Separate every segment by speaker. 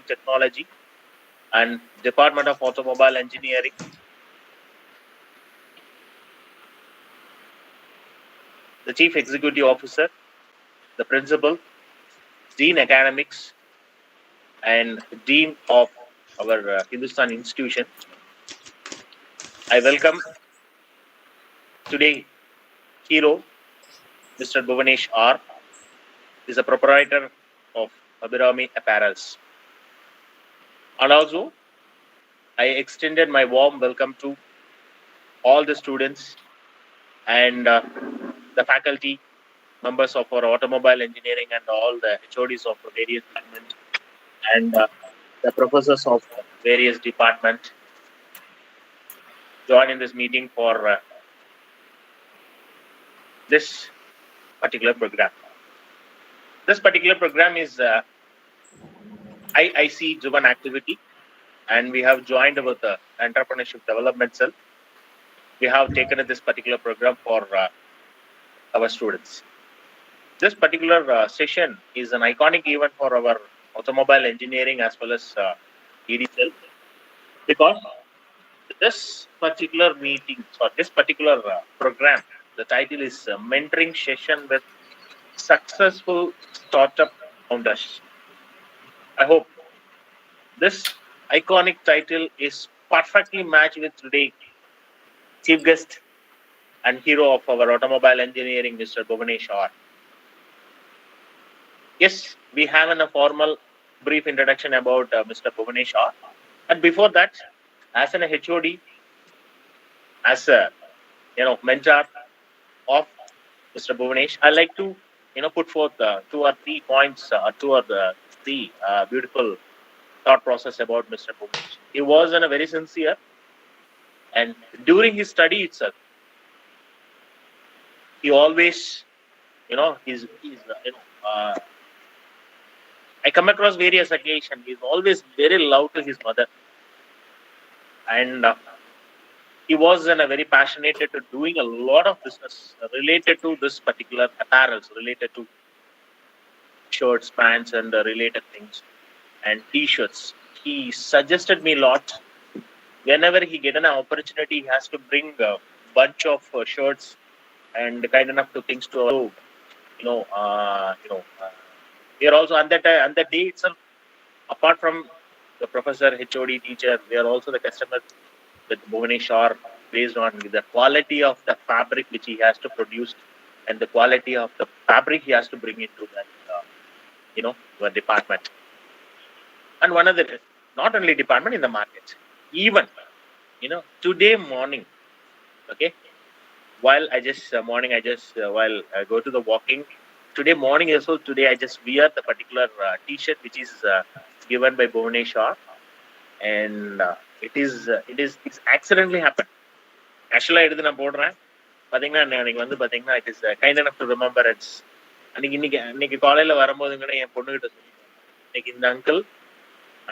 Speaker 1: Technology and Department of Automobile Engineering. The Chief Executive Officer, the Principal, Dean Academics, and Dean of our Hindustan Institution. I welcome today hero, Mr. Bhuvanesh R. is a proprietor of Abhirami Apparels. And also, I extended my warm welcome to all the students and the faculty, members of our automobile engineering and all the HODs of various departments and the professors of various departments join in this meeting for this particular program. This particular program is IIC driven activity, and we have joined with the entrepreneurship development cell. We have taken this particular program for our students. This particular session is an iconic event for our automobile engineering as well as ED cell, because this particular meeting or this particular program, the title is Mentoring Session with Successful Startup Founders. I hope this iconic title is perfectly matched with today's chief guest and hero of our automobile engineering, Mr. Bhuvanesh R. Yes, we have a formal brief introduction about Mr. Bhuvanesh R. And before that, as an HOD, as a mentor of Mr. Bhuvanesh, I like to put forth 2 or 3 points, 2 or 3 beautiful thought process about Mr. Bhuvanesh. He was a very sincere, and during his study itself, he always, I come across various occasions. He's always very loud to his mother, and he was very passionate to doing a lot of business related to this particular apparels, related to shirts, pants, and related things, and T-shirts. He suggested me a lot. Whenever he get an opportunity, he has to bring a bunch of shirts and kind enough to things to we are also on that day itself. Apart from the professor, HOD, teacher, we are also the customer with Bhuvanesh R, based on the quality of the fabric which he has to produce and the quality of the fabric he has to bring into that the department. And one other, not only department, in the market. Even today morning, okay, while I just while I go to the walking today morning also, today I just wear the particular T-shirt which is given by Bhuvanesh R, and it's accidentally happened. Actually, எடுத்து நான் போடுறேன் பாத்தீங்கன்னா எனக்கு வந்து பாத்தீங்கன்னா it is kind enough to remember. It's இன்னைக்கு காலையில வரும்போதுங்கட என் பொண்ணுகிட்ட சொல்லிட்டேன், இன்னைக்கு இந்த அங்கிள்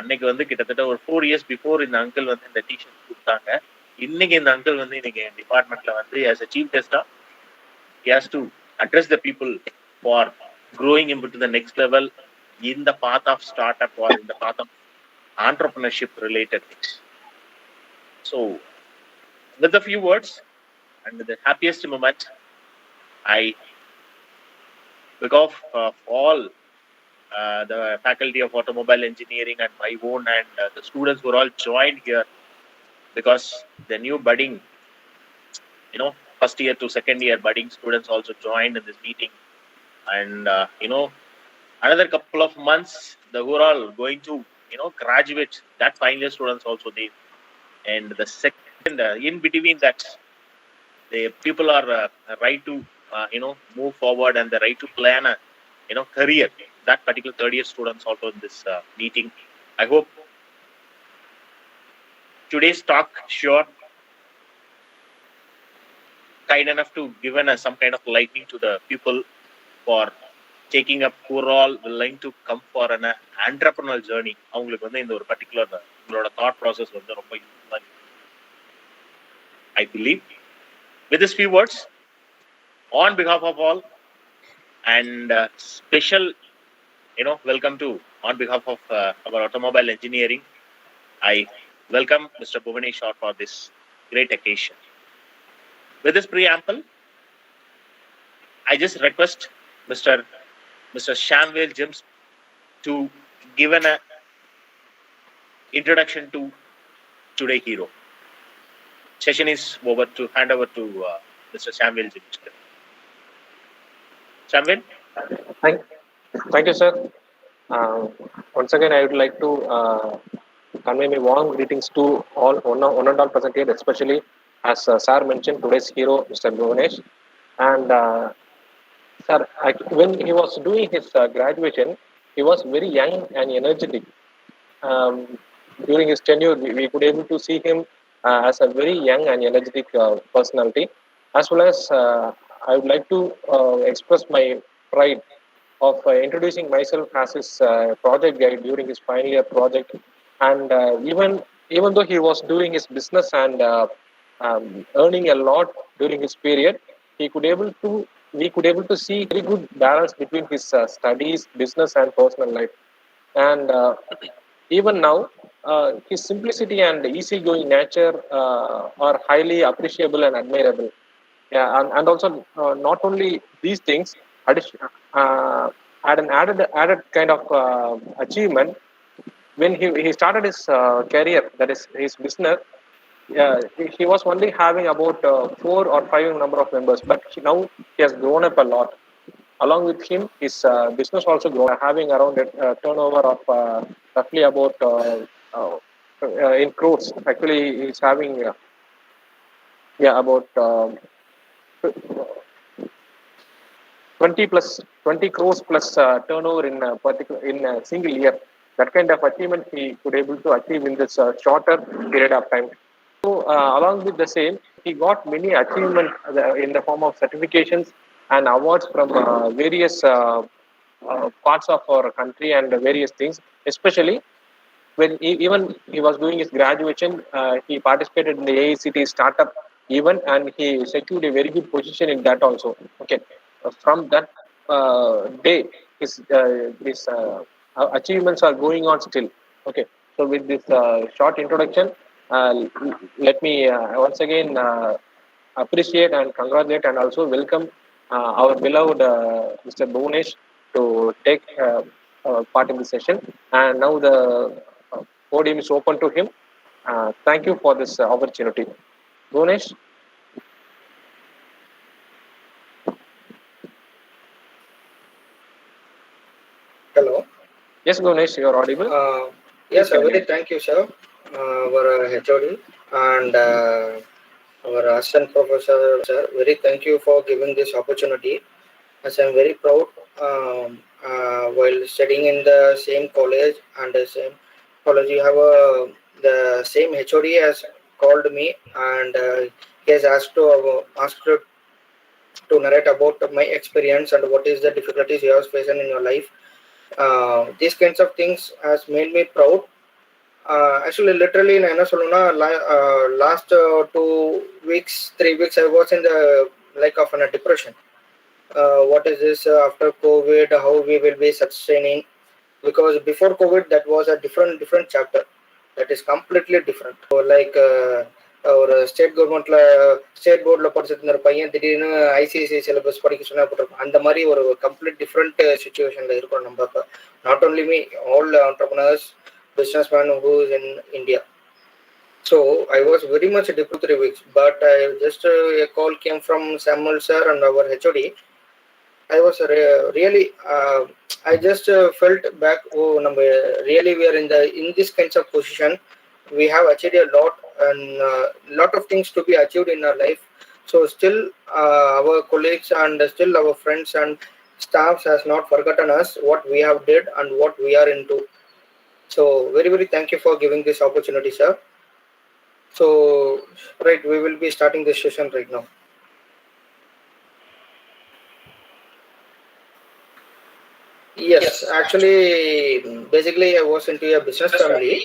Speaker 1: அன்னைக்கு வந்து கிட்டத்தட்ட ஒரு 4 years before இந்த அங்கிள் வந்து இந்த T-shirt கொடுத்தாங்க. இன்னைக்கு இந்த அங்கிள் வந்து இன்னைக்கு என் டிபார்ட்மெண்ட்ல வந்து as a chief guest he has to address the people for growing into the next level in the path of startup or in the path of entrepreneurship related things. So with a few words and with the happiest moment, I, because of all the faculty of automobile engineering and my own and the students were all joined here, because the new budding, first year to second year budding students also joined in this meeting. And another couple of months they were all going to graduate, that final year students also there. And the second in between that, the people are right to move forward and the right to plan a career. That particular third year students also in this meeting. I hope today's talk sure kind enough to given some kind of lightning to the people for taking up overall willing to come for an entrepreneurial journey. அவங்களுக்கு வந்து இந்த ஒரு particular உங்களோட thought process வந்து ரொம்ப யூஸ்ஃபுல்லா இருக்கு. I believe with these few words, on behalf of all, and special welcome to on behalf of our automobile engineering, I welcome Mr. Bhuvanesh for this great occasion. With this preamble, I just request Mr. Shamwell Jims to give an introduction to today hero. Session is over to hand over to Mr. Shamwell Jims. Shamwell?
Speaker 2: Thank you, sir. Once again, I would like to convey my warm greetings to one and all present here, especially as sir mentioned, today's hero, Mr. Bhuvanesh. And sir, when he was doing his graduation, he was very young and energetic. Um, During his tenure, we could able to see him as a very young and energetic personality. As well as, I would like to express my pride of introducing myself as his project guide during his final year project, and even though he was doing his business and earning a lot during his period, he could able to we could able to see very good balance between his studies, business, and personal life. And even now, his simplicity and easygoing nature are highly appreciable and admirable. Yeah, and also not only these things, addition, had an added kind of achievement when he started his career, that is his business. He was only having about 4 or 5 number of members, but now he has grown up a lot. Along with him, his business also grown, having around a turnover of roughly about in crores. Actually, he's having about 20 crores plus turnover in a particular in a single year. That kind of achievement he could able to achieve in this shorter period of time. So along with the same, he got many achievements in the form of certifications and awards from various parts of our country and various things. Especially when even he was doing his graduation, he participated in the AICT startup event, and he secured a very good position in that also. Okay, from that day, his achievements are going on still. Okay, so with this short introduction, let me once again appreciate and congratulate and also welcome our beloved Mr. Bhuvanesh to take part in the session. And now the podium is open to him. Thank you for this opportunity. Bhuvanesh?
Speaker 3: Hello.
Speaker 2: Yes, Bhuvanesh, you are audible.
Speaker 3: Yes, very thank you, sir. Our HOD and our assistant professor, sir. Very thank you for giving this opportunity. As I'm very proud while studying in the same college and the same college, you have the same HOD has called me, and he has asked to narrate about my experience and what is the difficulties you have faced in your life. These kinds of things has made me proud. Actually, literally, நான் என்ன சொல்லணும்னா last 2 weeks, 3 weeks, I was in the like of a depression. What is this after COVID? How we will be sustaining? Because before COVID, that was a different chapter. That is completely different. So, like ஒரு state கவர்மெண்ட்ல state போர்டில் படிச்சிருந்த ஒரு பையன் திடீர்னு ICICI syllabus படிக்க சொன்னா போட்டிருக்கோம். அந்த மாதிரி ஒரு கம்ப்ளீட் டிஃப்ரெண்ட் சுச்சுவேஷன்ல இருக்கோம் நம்ம இப்போ. Not only me, all entrepreneurs, businessmen who is in India. So I was very much depressed 3 weeks, but just a call came from Samuel sir and our HOD. I was really I just felt back. Oh, number really we are in this kinds of position. We have achieved a lot and lot of things to be achieved in our life. So still our colleagues and still our friends and staffs has not forgotten us what we have did and what we are into. So very thank you for giving this opportunity, sir. So right, we will be starting this session right now. Yes, actually, basically I was into a business family.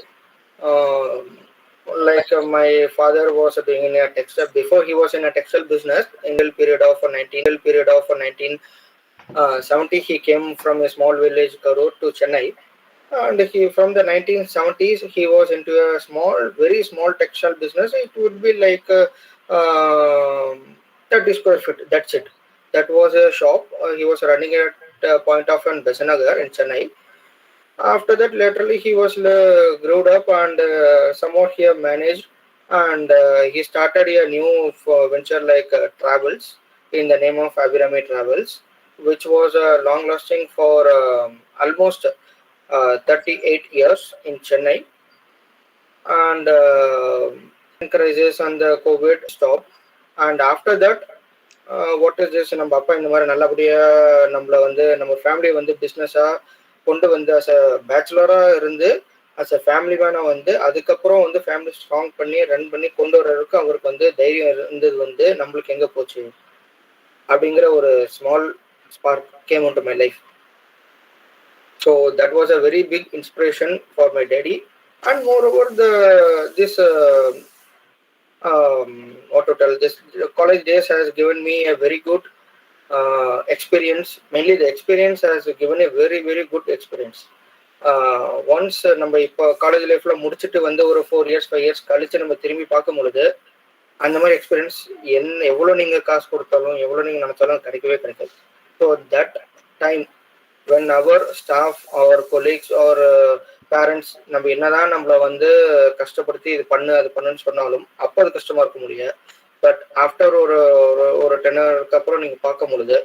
Speaker 3: Like my father was doing in a textile. Before he was in a textile business. In the period of 1970, he came from a small village, Karur, to Chennai. And he from the 1970s he was into a very small textile business. It would be like 30 square feet, that's it. That was a shop he was running at point of in Besanagar in Chennai. After that, laterally he was growed up and somewhat he have managed, and he started a new venture like travels in the name of Abhirami Travels, which was long lasting for almost 38 years in Chennai. And crisis and the COVID stopped. And after that, what is this, நம்ம அப்பா இந்த மாதிரி நல்லபடியாக நம்மளை வந்து நம்ம ஃபேமிலியை வந்து பிஸ்னஸாக கொண்டு வந்து அஸ் அ பேச்சுலராக இருந்து அஸ் அ ஃபேமிலி மேனாக வந்து அதுக்கப்புறம் வந்து ஃபேமிலி ஸ்ட்ராங் பண்ணி ரன் பண்ணி கொண்டு வர்றதுக்கு அவருக்கு வந்து தைரியம் இருந்தது வந்து நம்மளுக்கு எங்கே போச்சு அப்படிங்கிற ஒரு small spark came into my life. So that was a very big inspiration for my daddy. And moreover this what to tell, this college days has given me a very good experience. Mainly the experience has given a very very good experience. Once நம்ம இப்போ college லைஃப்ல முடிச்சுட்டு வந்து ஒரு 4 years 5 years கழிச்சு நம்ம திரும்பி பார்க்கும் பொழுது அந்த மாதிரி எக்ஸ்பீரியன்ஸ் எவ்வளோ நீங்கள் காசு கொடுத்தாலும் எவ்வளோ நீங்கள் நினைச்சாலும் கிடைக்கவே கிடைக்காது. So that time when our staff or colleagues or parents நம்ம என்னதான் நம்மளை வந்து கஷ்டப்படுத்தி இது பண்ணு அது பண்ணுன்னு சொன்னாலும் அப்போ அது கஷ்டமா இருக்க முடியாது. பட் ஆஃப்டர் ஒரு ஒரு 10 years அப்புறம் நீங்க பார்க்கும் பொழுது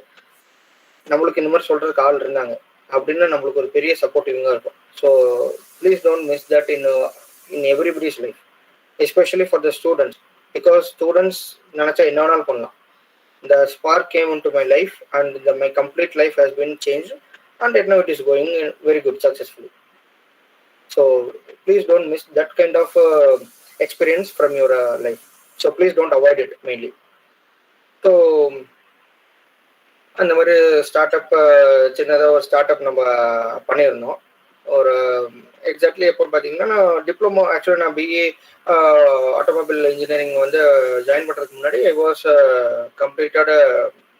Speaker 3: நம்மளுக்கு இந்த மாதிரி சொல்றதுக்கு ஆள் இருந்தாங்க அப்படின்னு நம்மளுக்கு ஒரு பெரிய சப்போர்ட்டிவாக இருக்கும். So please don't miss that in everybody's life, especially for the students, because students நினைச்சா என்ன வேணாலும் பண்ணலாம். The spark came into my life and my complete life has been changed, and now it is going very good successfully. So please don't miss that kind of experience from your life. So please don't avoid it mainly. So அந்த மாதிரி start up சின்னதாக ஒரு start up நம்ம பண்ணியிருந்தோம். ஒரு exactly எப்போ பார்த்தீங்கன்னா நான் டிப்ளமோ, ஆக்சுவலி நான் பிஏ ஆட்டோமொபைல் இன்ஜினியரிங் வந்து ஜாயின் பண்ணுறதுக்கு முன்னாடி I was completed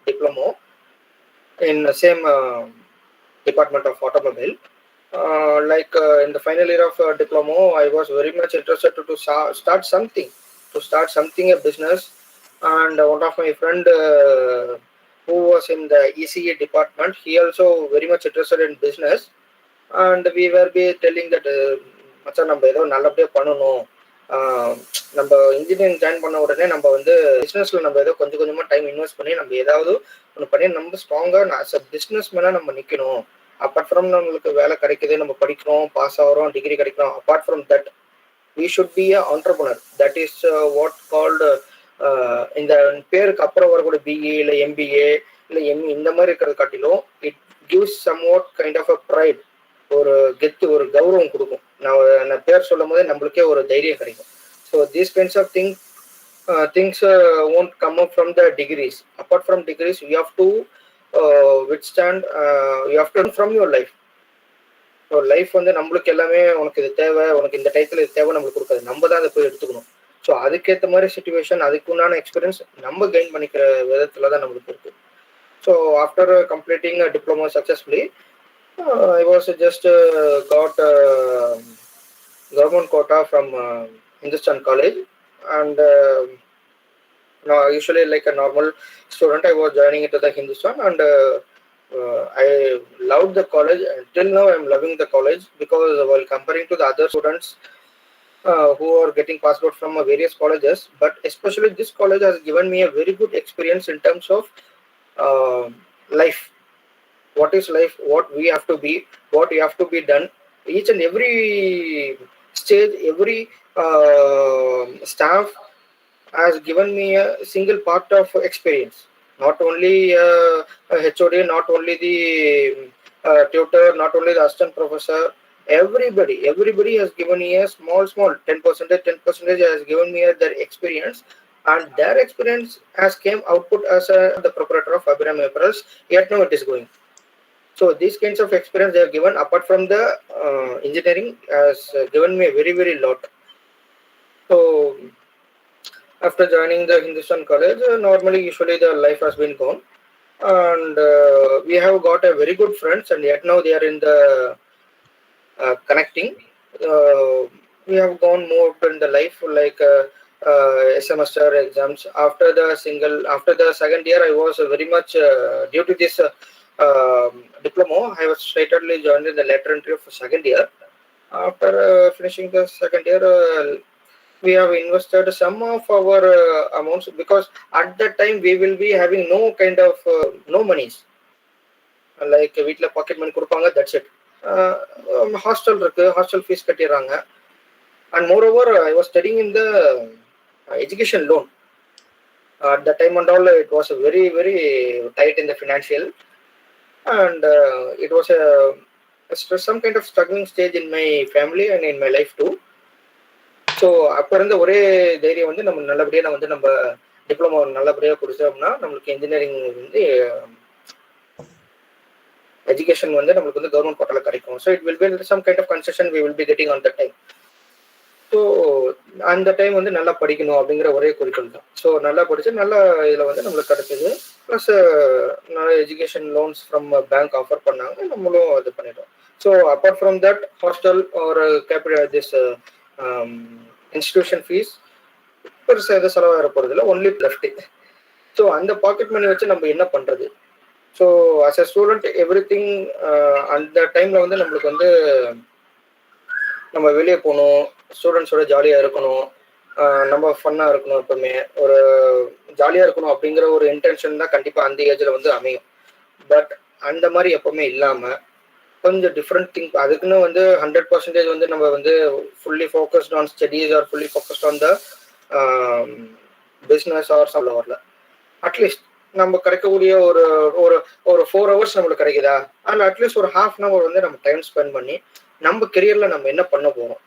Speaker 3: diploma in same department of automobile. In the final year of diploma, I was very much interested to start something, a business. And one of my friend who was in the ECE department, he also very much interested in business. And we were be telling that மச்சான் நம்ம ஏதோ நல்லபடியாக பண்ணணும், நம்ம engineering join பண்ண உடனே நம்ம வந்து பிஸ்னஸில் நம்ம ஏதோ கொஞ்சம் கொஞ்சமாக டைம் இன்வெஸ்ட் பண்ணி நம்ம ஏதாவது ஒன்று பண்ணி நம்ம ஸ்ட்ராங்காக அஸ் அ பிஸ்னஸ் மேனாக நம்ம நிற்கணும். அப்பார்ட் ஃப்ரம் நம்மளுக்கு வேலை கிடைக்குது, நம்ம படிக்கிறோம், பாஸ் ஆகிறோம், டிகிரி கிடைக்கிறோம், apart from that we should be a entrepreneur. That is what called இந்த பேருக்கு அப்புறம் வரக்கூடிய பிஏ இல்லை எம்பிஏ இல்லை எம்இ இந்த மாதிரி இருக்கிறது காட்டிலும் it gives somewhat kind of a pride, ஒரு கெத்து, ஒரு கௌரவம் கொடுக்கும். நான் பேர் சொல்லும் போதே நம்மளுக்கே ஒரு தைரியம் கிடைக்கும். So these kinds of things won't come up from the degrees. Apart from degrees, you have to withstand, you have to learn from your life. So life வந்து நம்மளுக்கு எல்லாமே உனக்கு இது தேவை, உனக்கு இந்த டைத்தில் இது தேவை நம்மளுக்கு கொடுக்காது, நம்ம தான் அதை போய் எடுத்துக்கணும். ஸோ அதுக்கேற்ற மாதிரி சுச்சுவேஷன், அதுக்கு உண்டான எக்ஸ்பீரியன்ஸ் நம்ம கெயின் பண்ணிக்கிற விதத்தில் தான் நம்மளுக்கு இருக்கு. So after completing diploma successfully, I was just got government quota from Hindustan College, and now usually like a normal student, I was joining into the Hindustan, and I loved the college. Till now, I'm loving the college because while comparing to the other students who are getting passed out from various colleges, but especially this college has given me a very good experience in terms of life. What is life? What we have to be? What we have to be done? Each and every stage, every staff has given me a single part of experience. Not only HOD, not only the tutor, not only the assistant professor, everybody has given me a small 10% has given me their experience, and their experience has came output as the proprietor of Abhirami Apparels. Yet now it is going. So these kinds of experience they have given apart from the engineering has given me a very very lot. So after joining the Hindustan College, normally usually the life has been gone, and we have got a very good friends, and yet now they are in the connecting. We have gone more in the life like semester exams. After the second year, I was very much due to this diploma. I was straightly joined in the later entry of second year. After finishing the second year, we have invested some of our amounts, because at that time we will be having no kind of no monies, like வீட்டில் pocket money கொடுப்பாங்க, that's it. Hostel இருக்கு, hostel fees கட்டிடுறாங்க. And moreover I was studying in the education loan. At that time and all, it was very, very tight in the financial, and it was some kind of struggling stage in my family and in my life too. So அப்போ இருந்த ஒரே தைரியம் வந்து நம்ம நல்லபடியாக வந்து நம்ம diploma நல்லபடியாக கொடுத்தோம்னா நம்மளுக்கு இன்ஜினியரிங் வந்து எஜுகேஷன் வந்து நம்மளுக்கு வந்து கவர்மெண்ட் போர்ட்டலில் கிடைக்கும். So it will be some kind of concession we will be getting on the time. So அந்த டைம் வந்து நல்லா படிக்கணும் அப்படிங்கிற ஒரே குறிக்கோள் தான். ஸோ நல்லா படிச்சு நல்லா இதில் வந்து நம்மளுக்கு கிடைச்சது. ப்ளஸ் நல்ல education loans from bank offer பண்ணாங்க, நம்மளும் இது பண்ணிட்டோம். So apart from that hostel ஒரு கேபிட்டல் திஸ் இன்ஸ்டிடியூஷன் ஃபீஸ் பெருசாக எதுவும் செலவாக போகிறதில்ல, ஒன்லி லெஃப்ட். ஸோ அந்த பாக்கெட் மணி வச்சு நம்ம என்ன பண்ணுறது? So as a student everything அந்த டைமில் வந்து நம்மளுக்கு வந்து நம்ம வெளியே போகணும், ஸ்டூடெண்ட்ஸோட ஜாலியாக இருக்கணும், நம்ம ஃபன்னாக இருக்கணும், எப்பவுமே ஒரு ஜாலியாக இருக்கணும் அப்படிங்கிற ஒரு இன்டென்ஷன் தான் கண்டிப்பாக அந்த ஏஜில் வந்து அமையும். பட் அந்த மாதிரி எப்பவுமே இல்லாமல் கொஞ்சம் டிஃப்ரெண்ட் திங்க், அதுக்குன்னு வந்து 100% வந்து நம்ம வந்து fully focused on studies R fully focused on the business or சொல்ல வரல. அட்லீஸ்ட் நம்ம கிடைக்கக்கூடிய ஒரு ஒரு ஒரு 4 hours நம்மளுக்கு கிடைக்குதா, அதில் அட்லீஸ்ட் ஒரு ½ hour வந்து நம்ம டைம் ஸ்பெண்ட் பண்ணி நம்ம கெரியரில் நம்ம என்ன பண்ண போகிறோம்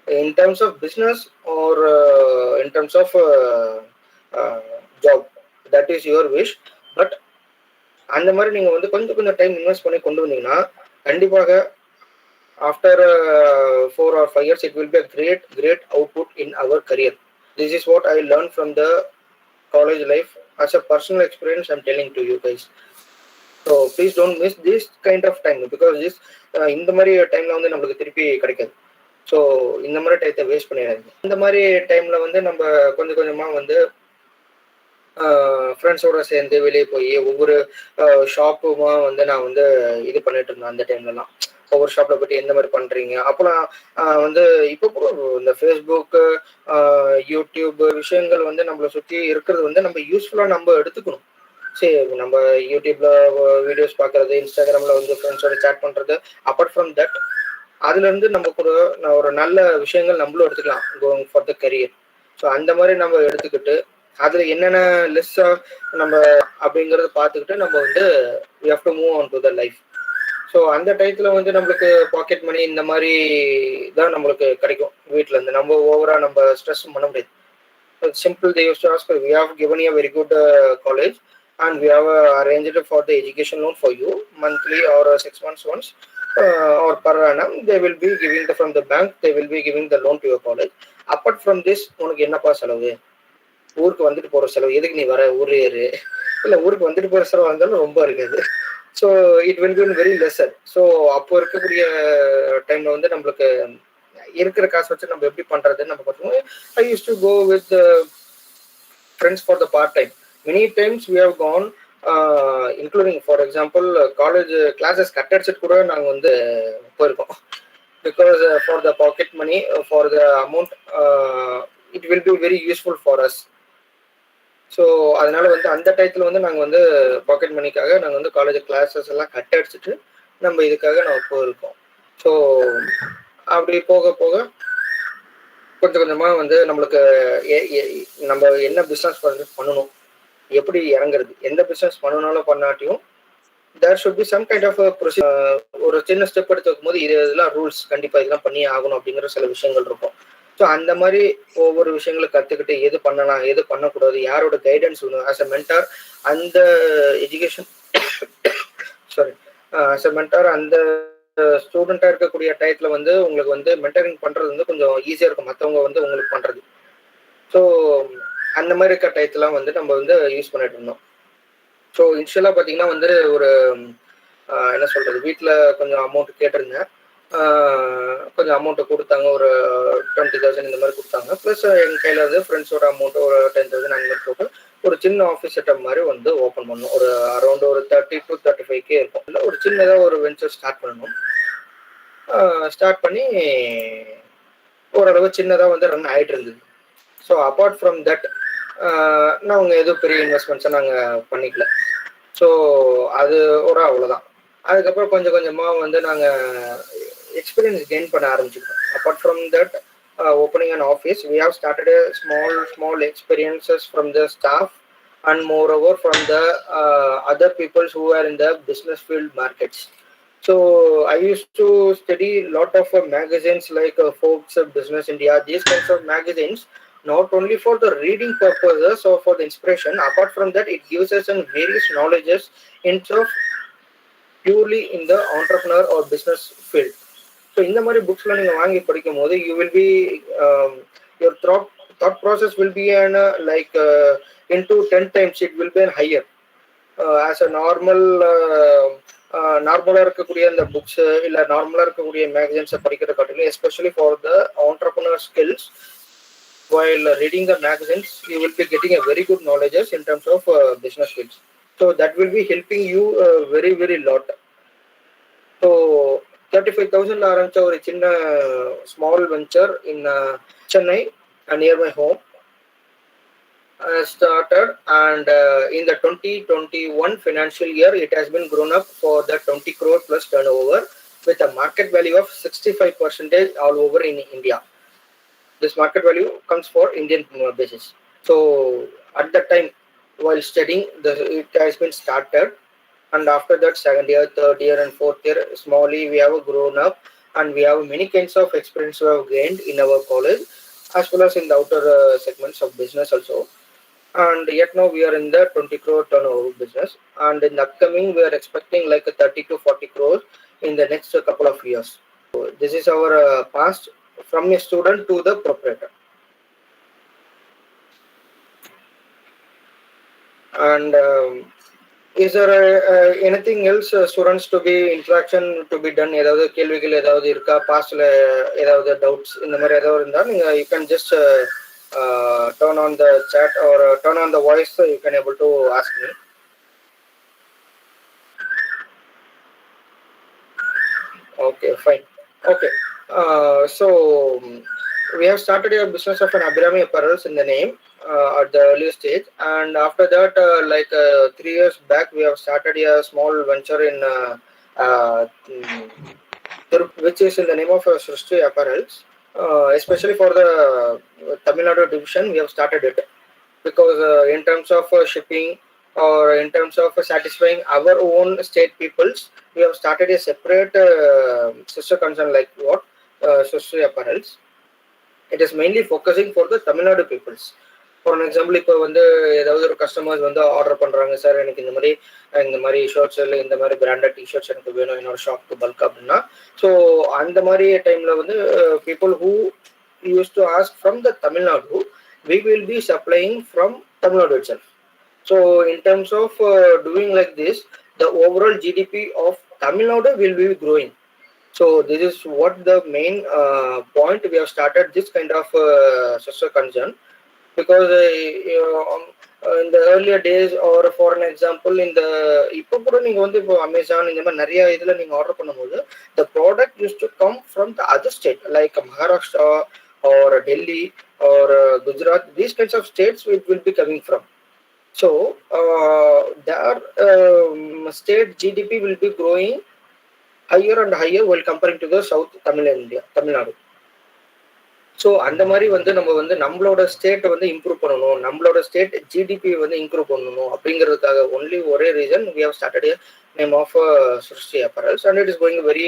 Speaker 3: in terms of business or in terms of job, that is your wish. But அந்த மாதிரி நீங்கள் வந்து கொஞ்சம் கொஞ்சம் டைம் இன்வெஸ்ட் பண்ணி கொண்டு வந்தீங்கன்னா கண்டிப்பாக after 4 or 5 years it will be a great output in our career. This is what I learned from the college life as a personal experience. I'm telling to you guys, so please don't miss this kind of time, because this இந்த மாதிரி டைம்ல வந்து நம்மளுக்கு திருப்பி கிடைக்காது. So இந்த மாதிரி டைத்தை waste பண்ணிடாதீங்க. இந்த மாதிரி டைம்ல வந்து நம்ம கொஞ்சம் கொஞ்சமா வந்து ஃப்ரெண்ட்ஸோட சேர்ந்து வெளியே போய் ஒவ்வொரு ஷாப்புமா வந்து நான் வந்து இது பண்ணிட்டு இருந்தேன். அந்த டைம்லலாம் ஒவ்வொரு ஷாப்ல போயிட்டு எந்த மாதிரி பண்றீங்க, அப்போலாம் வந்து இப்போ கூட இந்த ஃபேஸ்புக்கு யூடியூப் விஷயங்கள் வந்து நம்மளை சுற்றி இருக்கிறது வந்து நம்ம யூஸ்ஃபுல்லா நம்ம எடுத்துக்கணும். சரி, நம்ம யூடியூப்ல வீடியோஸ் பார்க்கறது, இன்ஸ்டாகிராம்ல வந்து ஃப்ரெண்ட்ஸோட சேட் பண்றது, அப்பார்ட் ஃப்ரம் தட் அதுல இருந்து நம்ம கூட ஒரு நல்ல விஷயங்கள் நம்மளும் எடுத்துக்கலாம் going for the career. So அந்த மாதிரி நம்ம எடுத்துக்கிட்டு அதுல என்னென்ன லிஸ்டா நம்ம அப்படிங்கறத பார்த்துக்கிட்டு நம்ம வந்து we have to move on to the life. So அந்த டயத்துல வந்து நம்மளுக்கு பாக்கெட் மணி இந்த மாதிரி தான் நம்மளுக்கு கிடைக்கும். வீட்டுல இருந்து நம்ம ஓவரா நம்ம ஸ்ட்ரெஸ் பண்ண முடியாது. Simple, they used to ask, we have given you a very good college and we have arranged for the education loan for you monthly or 6 months once or per annum. They will be giving from the bank, they will be giving the loan to your college. Apart from this, உனக்கு என்னப்பா செலவு? ஊருக்கு வந்துட்டு போற செலவு, எதுக்கு நீ வர ஊரே இரு, இல்லை ஊருக்கு வந்துட்டு போற செலவு இருந்தாலும் ரொம்ப இருக்காது. So it will be very lesser. So அப்போ இருக்கக்கூடிய டைம்ல வந்து நம்மளுக்கு இருக்கிற காசு வச்சு நம்ம எப்படி பண்றதுன்னு நம்ம பார்த்துக்கோங்க. I use to go with friends for the part time. Many times we have gone, including for example college classes cut அடிச்சுட்டு கூட நாங்கள் வந்து போயிருக்கோம். Because for the pocket money, for the amount, it will be very useful for us. So அதனால வந்து அந்த டயத்தில் வந்து நாங்கள் வந்து பாக்கெட் மணிக்காக நாங்கள் வந்து காலேஜ் கிளாஸஸ் எல்லாம் கட் அடிச்சுட்டு நம்ம இதுக்காக நம்ம போயிருக்கோம். ஸோ அப்படி போக போக கொஞ்சம் கொஞ்சமாக வந்து நம்மளுக்கு நம்ம என்ன பிஸ்னஸ் பண்ணணும், எப்படி இறங்குறது, எந்த பிஸ்னஸ் பண்ணணும்னாலும் பண்ணாட்டியும் there should be some kind of ஒரு சின்ன ஸ்டெப் எடுத்து வைக்கும் போது இதெல்லாம் ரூல்ஸ் கண்டிப்பாக இதெல்லாம் பண்ணி ஆகணும் அப்படிங்கிற சில விஷயங்கள் இருக்கும். ஸோ அந்த மாதிரி ஒவ்வொரு விஷயங்களை கற்றுக்கிட்டு எது பண்ணலாம் எது பண்ணக்கூடாது, யாரோட கைடன்ஸ் வேணும் ஆஸ் அ மென்டார், அந்த education sorry as a mentor அந்த ஸ்டூடெண்டா இருக்கக்கூடிய டயத்துல வந்து உங்களுக்கு வந்து மென்டரிங் பண்றது வந்து கொஞ்சம் ஈஸியா இருக்கும் மற்றவங்க வந்து உங்களுக்கு பண்றது. ஸோ அந்த மாதிரி இருக்க டயத்துலாம் வந்து நம்ம வந்து யூஸ் பண்ணிட்டு இருந்தோம். ஸோ இனிஷியலா பார்த்தீங்கன்னா வந்து ஒரு என்ன சொல்றது, வீட்டில் கொஞ்சம் அமௌண்ட் கேட்டிருந்தேன். கொஞ்சம் அமௌண்ட்டை கொடுத்தாங்க, ஒரு 20,000 இந்த மாதிரி கொடுத்தாங்க. ப்ளஸ் எங்கள் கையில் வந்து ஃப்ரெண்ட்ஸோட அமௌண்ட்டு ஒரு 10,000 அந்த மாதிரி போட்டு ஒரு சின்ன ஆஃபீஸ் செட்டப் மாதிரி வந்து ஓப்பன் பண்ணோம். ஒரு அரௌண்ட் ஒரு 30 to 35K இருக்கும். இல்லை ஒரு சின்னதாக ஒரு வெஞ்சர் ஸ்டார்ட் பண்ணணும். ஸ்டார்ட் பண்ணி ஓரளவு சின்னதாக வந்து ரன் ஆகிட்டு இருந்தது. ஸோ அப்பார்ட் ஃப்ரம் தட் நாங்கள் எதுவும் பெரிய இன்வெஸ்ட்மெண்ட்ஸை நாங்கள் பண்ணிக்கல. ஸோ அது ஒரு அவ்வளோதான். அதுக்கப்புறம் கொஞ்சம் கொஞ்சமாக வந்து நாங்கள் எக்ஸ்பீரியன்ஸ் கெயின் பண்ண ஆரம்பிச்சிருக்கோம். Apart from that opening an office, we have started a small experiences from the staff and moreover from the other people who are in the business field markets. So I used to study a lot of magazines like Forbes, Business India, these kinds of magazines, not only for the reading purposes or for the inspiration. Apart from that, it gives us some various knowledges in terms of purely in the entrepreneur or business field. So இந்த மாதிரி புக்ஸ்லாம் நீங்கள் வாங்கி படிக்கும் போது you will be your thought process will be an like into 10 times it will be an higher as a நார்மலாக இருக்கக்கூடிய அந்த புக்ஸு இல்லை நார்மலாக இருக்கக்கூடிய மேகசின்ஸை படிக்கிற காட்டிலும் especially for the entrepreneur skills while reading the magazines you will be getting a very good knowledges in terms of business skills. So that will be helping you very lot. So 35,000 ஆரம்பிச்ச ஒரு சின்ன small venture in Chennai near my home started, and in the 2021 financial year it has been grown up for the 20 crore plus turnover with a market value of 65% all over in India. This market value comes for Indian basis. So at that time while studying it has been started, and after that second year, third year and fourth year smallly we have grown up, and we have many kinds of experience we have gained in our college as well as in the outer segments of business also. And yet now we are in the 20 crore turnover business, and in the upcoming we are expecting like 30 to 40 crores in the next couple of years. So this is our past from a student to the proprietor. And is there anything else students to be interaction to be done? ஏதாவது கேள்விகள் ஏதாவது இருக்கா? பாஸ்ட்ல ஏதாவது doubts இந்த மாதிரி ஏதாவது இருந்தா நீங்க you can just turn on the chat or turn on the voice, so you can able to ask me. Okay, fine. Okay, so we have started a business of an Abhirami Apparels in the name at the early stage, and after that like 3 years back we have started a small venture in which is in the name of Srishti Apparels. Especially for the Tamil Nadu division we have started it because in terms of shipping or in terms of satisfying our own state peoples, we have started a separate sister concern like what Srishti Apparels. It is mainly focusing for the Tamil Nadu peoples. For an example, இப்போ வந்து ஏதாவது ஒரு customers வந்து order பண்ணுறாங்க, sir எனக்கு இந்த மாதிரி shirts இல்லை இந்த மாதிரி பிராண்டட் டிஷர்ட்ஸ் எனக்கு வேணும் என்னோட ஷாப்க்கு பல்க் அப்படின்னா, ஸோ அந்த மாதிரி டைமில் வந்து people who use to ask from the Tamil Nadu, we will be supplying from Tamil Nadu itself. So in terms of doing like this, the overall GDP of Tamil Nadu will be growing. So this is what the main point we have started this kind of social concern, because in the earlier days or for an example in the இப்போ கூட நீங்க வந்து இப்போ Amazon இந்த மாதிரி நிறைய இதுல நீங்க ஆர்டர் பண்ணும்போது the product used to come from the other state like Maharashtra or Delhi or Gujarat. These kinds of states it will be coming from. So their state GDP will be growing higher and higher while comparing to the South Tamil Nadu. So அந்த மாதிரி வந்து நம்ம வந்து நம்மளோட ஸ்டேட்டை வந்து improve பண்ணணும், நம்மளோட ஸ்டேட் ஜிடிபி வந்து இம்ப்ரூவ் பண்ணணும் அப்படிங்கிறதுக்காக ஒன்லி ஒரே reason we have started a name of Srishti Apparels, and it is going very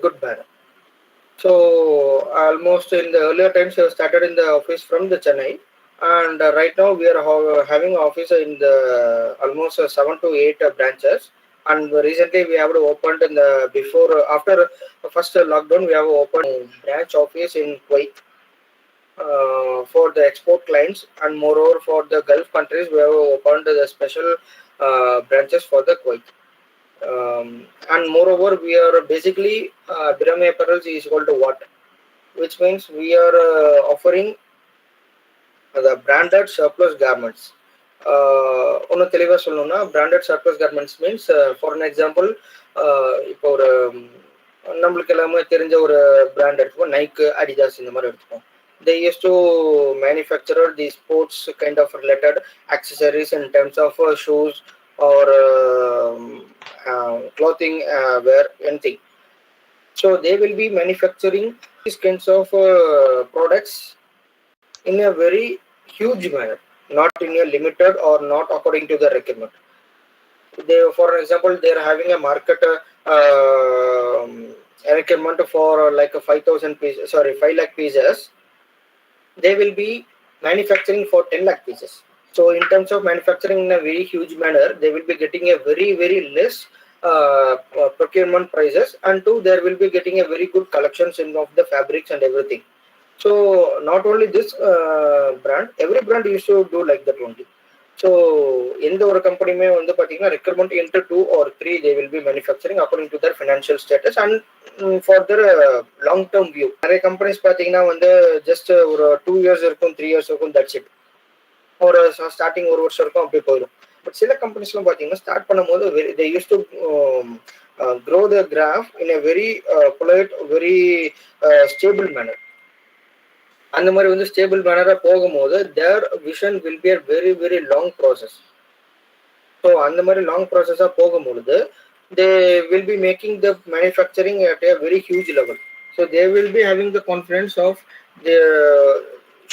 Speaker 3: good manner. So almost in the earlier times we have started in the office from the Chennai, and right now we are having office in the almost 7 to 8 branches. And recently we have opened in the after first lockdown we have opened branch office in Kuwait for the export clients, and moreover for the Gulf countries we have opened the special branches for the Kuwait. And moreover, we are basically Birame Apparels is equal to what? Which means we are offering the branded surplus garments. ஒன்றும் தெளிவாக சொல்லணும்னா branded surplus garments means for an example, இப்போ ஒரு நம்மளுக்கு எல்லாமே தெரிஞ்ச ஒரு brand எடுத்துப்போம், நைக்கு, அடிடாஸ் இந்த மாதிரி எடுத்துப்போம். They used to manufacture the sports kind of related accessories in terms of shoes or clothing wear, anything. So they will be manufacturing these kinds of products in a very huge manner, not in a limited or not according to the requirement. They, for example, they are having a market requirement for like a 5,000 pieces, sorry, 5 lakh pieces. They will be manufacturing for 10 lakh pieces. So in terms of manufacturing in a very huge manner, they will be getting a very less procurement prices, and two, there will be getting a very good collections in of the fabrics and everything. So not only this brand, every brand used to do like that only. So எந்த ஒரு கம்பெனியுமே வந்து பார்த்தீங்கன்னா recruitment into 2 or 3 they will be manufacturing according to their financial status and for their long term view. நிறைய companies பார்த்தீங்கன்னா வந்து just ஒரு 2 years இருக்கும், 3 years இருக்கும், தட்ஸ் இட். ஒரு ஸ்டார்டிங் ஒரு வருஷம் இருக்கும், அப்படி போயிடும். பட் சில கம்பெனிஸ்லாம் பார்த்தீங்கன்னா ஸ்டார்ட் பண்ணும்போது they used to grow the graph in a very polite, very stable manner. அந்த மாதிரி வந்து ஸ்டேபிள் மேனராக போகும்போது their vision will be a very long process. So அந்த மாதிரி லாங் ப்ராசஸாக போகும்பொழுது they will be making the manufacturing at a very huge level. So they will be having the confidence of the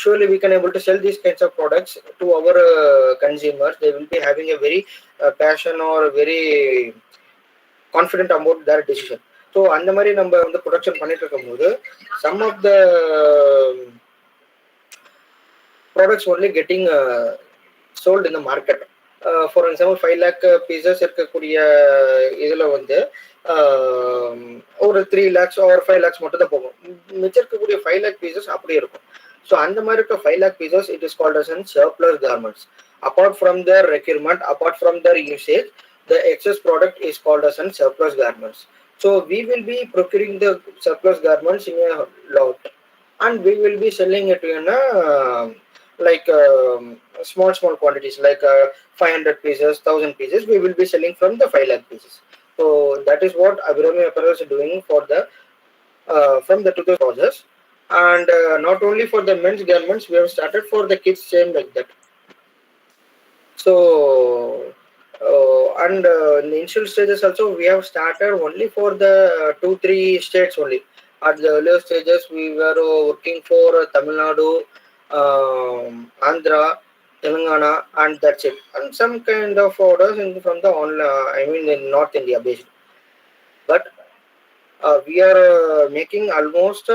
Speaker 3: surely we can able to sell these kinds of products to our consumers. They will be having a very passion or very confident about their decision. So அந்த மாதிரி நம்ம வந்து production பண்ணிட்டு இருக்கும்போது some of the products only getting sold in the market. For example, 5 lakh pieces இருக்கக்கூடிய இதில் வந்து ஒரு 3 lakhs or 5 lakhs மட்டும் தான் போகும். மிச்சம் இருக்கக்கூடிய 5 lakh pieces அப்படியே இருக்கும். ஸோ அந்த மாதிரி இருக்க 5 lakh pieces it is called as surplus garments. Apart from their requirement, apart from their usage, the excess product is called as surplus garments. So we will be procuring the surplus garments in a lot and we will be selling it in a like small quantities, like 500 pieces, 1,000 pieces. We will be selling from the 5 lakh pieces. So that is what Abhirami Apparels is doing for the from the 2000 process. And not only for the men's garments, we have started for the kids same like that. So and in the initial stages also we have started only for the 2-3 states only. At the earlier stages we were working for Tamil Nadu, Andhra, Telangana, and that's it. And some kind of orders from the in North India based. But we are making almost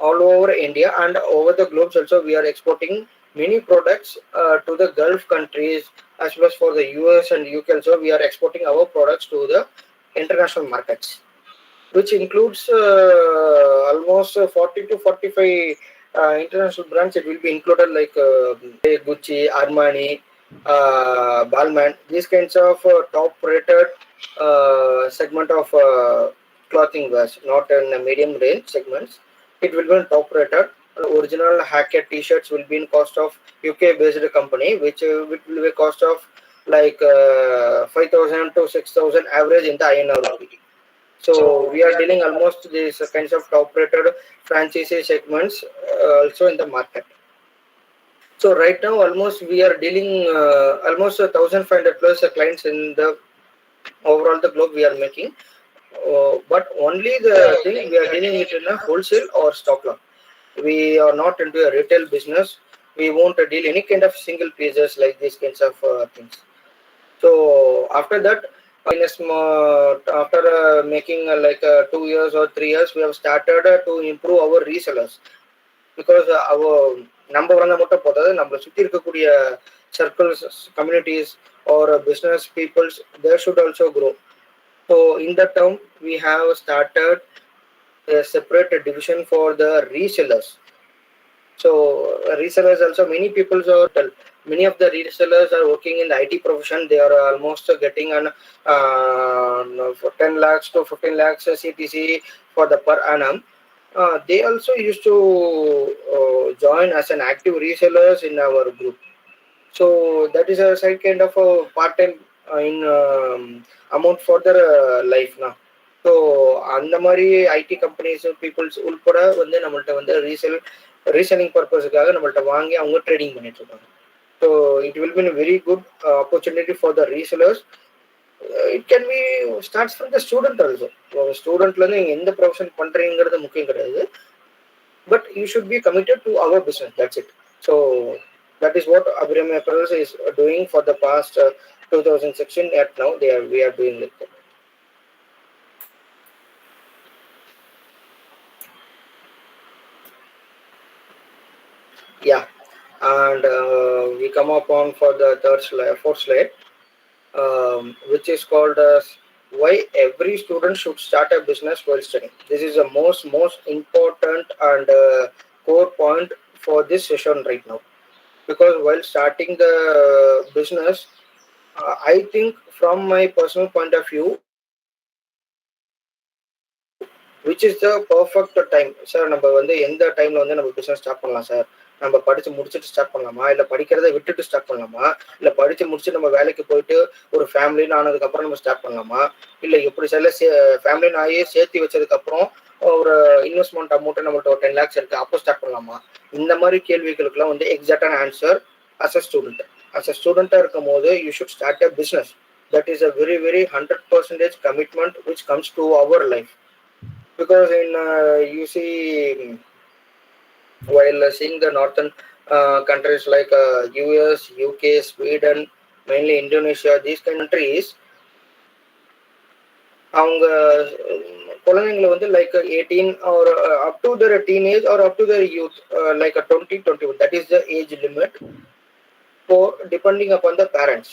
Speaker 3: all over India and over the globe also. We are exporting many products to the Gulf countries as well as for the US and UK also. We are exporting our products to the international markets, which includes almost 40 to 45 international brands. It will be included like Gucci, Armani, Balmain, these kinds of top rated segment of clothing wears, not in the medium range segments. It will be top rated. Original HICET t-shirts will be in cost of UK based company, which will be cost of like 5,000 to 6,000 average in the INR rupee. So we are dealing almost these kinds of top rated franchisee segments also in the market. So right now almost we are dealing almost 1,500 plus clients in the overall the globe we are making. But only the thing we are dealing it in a wholesale or stock loan. We are not into a retail business. We won't deal any kind of single pieces like these kinds of things. So after that, after making like 2 years or 3 years, we have started to improve our resellers, because our number one மட்டும் போதாது, நம்ம சுத்தி இருக்கக்கூடிய circles, communities or business peoples, they should also grow. So in that term, we have started a separate division for the resellers. So resellers also, many people are many of the resellers are working in the IT profession. They are almost getting an for 10 lakhs to 15 lakhs CTC for the per annum. They also used to join as an active resellers in our group. So that is a side kind of a part-time in amount for their life now. So அந்த மாதிரி IT companies peoples உள்பட வந்து நம்மள்ட்ட வந்து reselling பர்பஸுக்காக நம்மள்ட்ட வாங்கி அவங்க trading பண்ணிட்டு இருக்காங்க. So it will be very good opportunity for the resellers. It can be starts from the student also. ஸ்டூடெண்ட்லேருந்து நீங்கள் எந்த ப்ரொஃபஷன் பண்ணுறீங்கிறது முக்கியம் கிடையாது. But you should be committed to our business. That's it. So that is what Abhiram Apparels is doing for the past 2016. At now, we are doing like that. Yeah, and we come upon for the fourth slide, which is called as why every student should start a business while studying. This is the most important and core point for this session right now. Because while starting the business, I think from my personal point of view, which is the perfect time. Sir நம்ம வந்து எந்த டைம்ல வந்து நம்ம business start பண்ணலாம் sir? நம்ம படிச்சு முடிச்சுட்டு ஸ்டார்ட் பண்ணலாமா, இல்லை படிக்கிறத விட்டுட்டு ஸ்டார்ட் பண்ணலாமா, இல்லை படிச்சு முடிச்சு நம்ம வேலைக்கு போயிட்டு ஒரு ஃபேமிலின்னு ஆனதுக்கப்புறம் நம்ம ஸ்டார்ட் பண்ணலாமா, இல்லை எப்படி சில ஃபேமிலின்னு ஆகி சேர்த்து வச்சதுக்கப்புறம் ஒரு இன்வெஸ்ட்மெண்ட் அமௌண்ட் நம்மள்ட்ட ஒரு 10 lakhs இருக்கு, அப்போ ஸ்டார்ட் பண்ணலாமா? இந்த மாதிரி கேள்விகளுக்குலாம் வந்து எக்ஸாக்டான answer as a student. As a ஸ்டூடெண்ட்டாக இருக்கும் போது you should start a business. That is a very 100% commitment which comes to our life. Because in you see, while seeing the northern countries like US, UK, Sweden, mainly Indonesia, these countries, அவங்க குழந்தைங்களை வந்து like 18 or up to their teenage or up to their youth, like a 20-21, that is the age limit for depending upon the parents.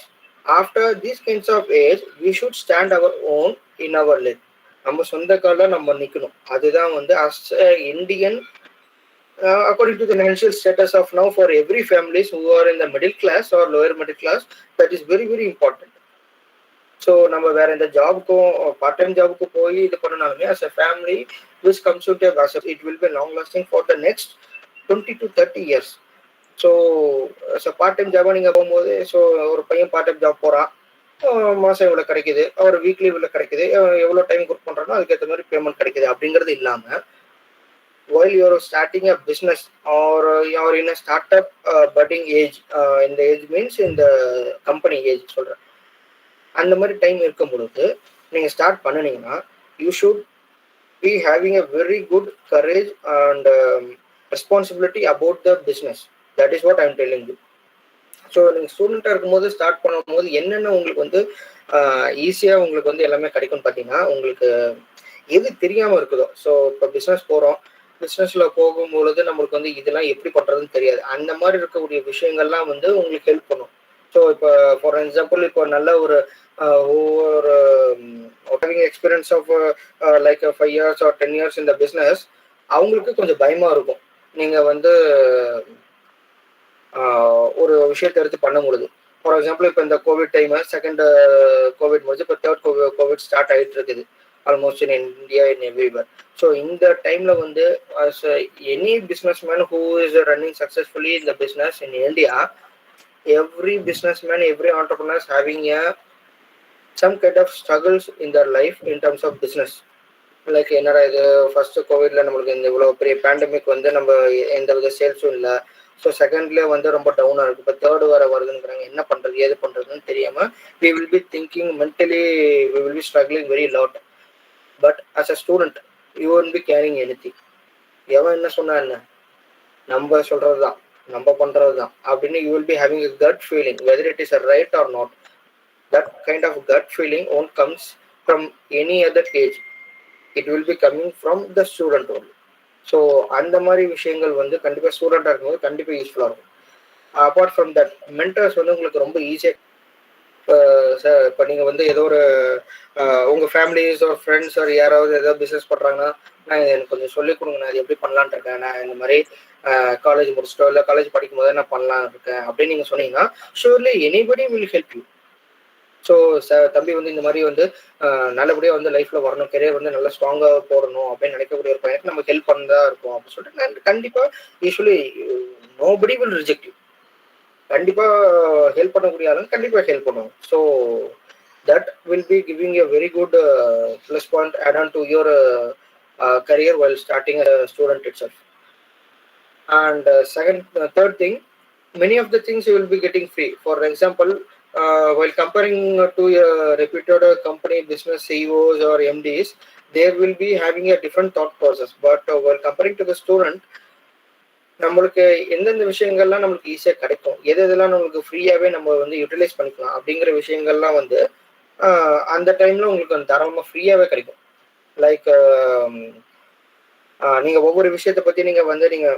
Speaker 3: After these kinds of age, we should stand our own in our leg. நம்ம சொந்த கால நம்ம நிக்கணும். அதுதான் வந்து as Indian according to the financial status of now for every families who are in the middle class or lower middle class, that is very important. So நம்ம வேற எந்த ஜாபுக்கும் பார்ட் டைம் ஜாபுக்கு போய் இது பண்ணனாலுமே as a family which comes to it will be long lasting for the next 20 to 30 years. So part time ஜாபாக நீங்கள் போகும்போது, ஸோ ஒரு பையன் பார்ட் டைம் ஜாப் போகிறான், மாதம் இவ்வளோ கிடைக்குது, அவர் வீக்லி இவ்வளோ கிடைக்குது, எவ்வளோ டைம் ஒர்க் பண்ணுறானோ அதுக்கேற்ற மாதிரி பேமெண்ட் கிடைக்குது அப்படிங்கிறது இல்லாமல், while you're starting a business or you're in a startup budding age, in the age means in the company age சொல்கிறேன், அந்த மாதிரி டைம் இருக்கும் பொழுது நீங்கள் ஸ்டார்ட் பண்ணினீங்கன்னா you should be having a very good courage and responsibility about the business. That is what I am telling you. So நீங்கள் ஸ்டூடெண்ட்டாக இருக்கும்போது ஸ்டார்ட் பண்ணும்போது என்னென்ன உங்களுக்கு வந்து ஈஸியாக உங்களுக்கு வந்து எல்லாமே கிடைக்கும்னு பார்த்தீங்கன்னா, உங்களுக்கு எது தெரியாமல் இருக்குதோ, ஸோ இப்போ பிஸ்னஸ் போகிறோம், பிஸ்னஸில் போகும்பொழுது நம்மளுக்கு வந்து இதெல்லாம் எப்படி பண்ணுறதுன்னு தெரியாது, அந்த மாதிரி இருக்கக்கூடிய விஷயங்கள்லாம் வந்து உங்களுக்கு ஹெல்ப் பண்ணும். ஸோ இப்போ ஃபார் எக்ஸாம்பிள் இப்போ நல்ல ஒரு ஒவ்வொரு having experience of like 5 years or 10 years இந்த பிஸ்னஸ், அவங்களுக்கு கொஞ்சம் பயமாக இருக்கும். நீங்கள் வந்து ஒரு விஷயத்தை எடுத்து பண்ண முடியுது. ஃபார் எக்ஸாம்பிள் இப்போ இந்த கோவிட் டைம், செகண்ட் கோவிட் முடிஞ்சு இப்போ தேர்ட் கோவிட் ஸ்டார்ட் ஆகிட்டு இருக்குது almost in India, in everywhere. So இந்த டைமில் வந்து as any business man who is running successfully இந்த business in India, every businessman, every entrepreneur is having some kind of struggles in their life in terms of business. Like என்னடா இது, first கோவிட்ல நம்மளுக்கு இந்த இவ்வளோ பெரிய பேண்டமிக் வந்து நம்ம எந்த வித சேல்ஸும் இல்லை, ஸோ செகண்ட்லேயே வந்து ரொம்ப டவுனாக இருக்குது, இப்போ தேர்டு வர வருதுங்கிறாங்க, என்ன பண்ணுறது ஏது பண்ணுறதுன்னு தெரியாமல் we will be thinking mentally, we will be struggling very lot. But as a student you won't be carrying anything. எவன் என்ன சொன்னா என்ன, நம்ம சொல்கிறது தான், நம்ம பண்றது தான் அப்படின்னு you will be having a gut feeling whether it is a right or not. That kind of gut feeling won't comes from any other age. It will be coming from the student only. So அந்த மாதிரி விஷயங்கள் வந்து கண்டிப்பாக ஸ்டூடெண்டாக இருக்கும்போது கண்டிப்பாக யூஸ்ஃபுல்லாக இருக்கும். Apart from that mentors வந்து உங்களுக்கு ரொம்ப ஈஸியாக, இப்போ நீங்கள் வந்து ஏதோ ஒரு உங்கள் ஃபேமிலிஸ் ஒரு ஃப்ரெண்ட்ஸ் ஒரு யாராவது ஏதோ பிஸ்னஸ் பண்ணுறாங்கன்னா நான் எனக்கு கொஞ்சம் சொல்லிக் கொடுங்க, நான் இது எப்படி பண்ணலான்னு இருக்கேன், நான் இந்த மாதிரி காலேஜ் முடிச்சிட்டோ இல்லை காலேஜ் படிக்கும் போதே நான் பண்ணலாம் இருக்கேன் அப்படின்னு நீங்கள் சொன்னீங்கன்னா surely anybody will help you. So தம்பி வந்து இந்த மாதிரி வந்து நல்லபடியாக வந்து லைஃப்பில் வரணும், கெரியர் வந்து நல்லா ஸ்ட்ராங்காக போடணும் அப்படின்னு நினைக்கக்கூடிய ஒரு பையனுக்கு நம்ம ஹெல்ப் பண்ணதா இருக்கும் அப்படின்னு சொல்லிட்டு நான் கண்டிப்பாக usually nobody will reject you. கண்டிப்பாக ஹெல்ப் பண்ணக்கூடிய ஆளுங்க கண்டிப்பாக ஹெல்ப் பண்ணுவோம். So that will be giving a very good plus point add on to your career while starting as a student itself. And third thing, many of the things you will be getting free. For example, while comparing to a reputed company business CEOs or MDs, they will be having a different thought process. But while comparing to the student, நம்மளுக்கு எந்தெந்த விஷயங்கள்லாம் நம்மளுக்கு ஈஸியாக கிடைக்கும், எதெல்லாம் நம்மளுக்கு ஃப்ரீயாகவே நம்ம வந்து யூட்டிலைஸ் பண்ணிக்கலாம் அப்படிங்கிற விஷயங்கள்லாம் வந்து அந்த டைம்ல உங்களுக்கு அந்த தாராளமாக ஃப்ரீயாகவே கிடைக்கும். லைக் நீங்கள் ஒவ்வொரு விஷயத்தை பற்றி நீங்கள் வந்து நீங்கள்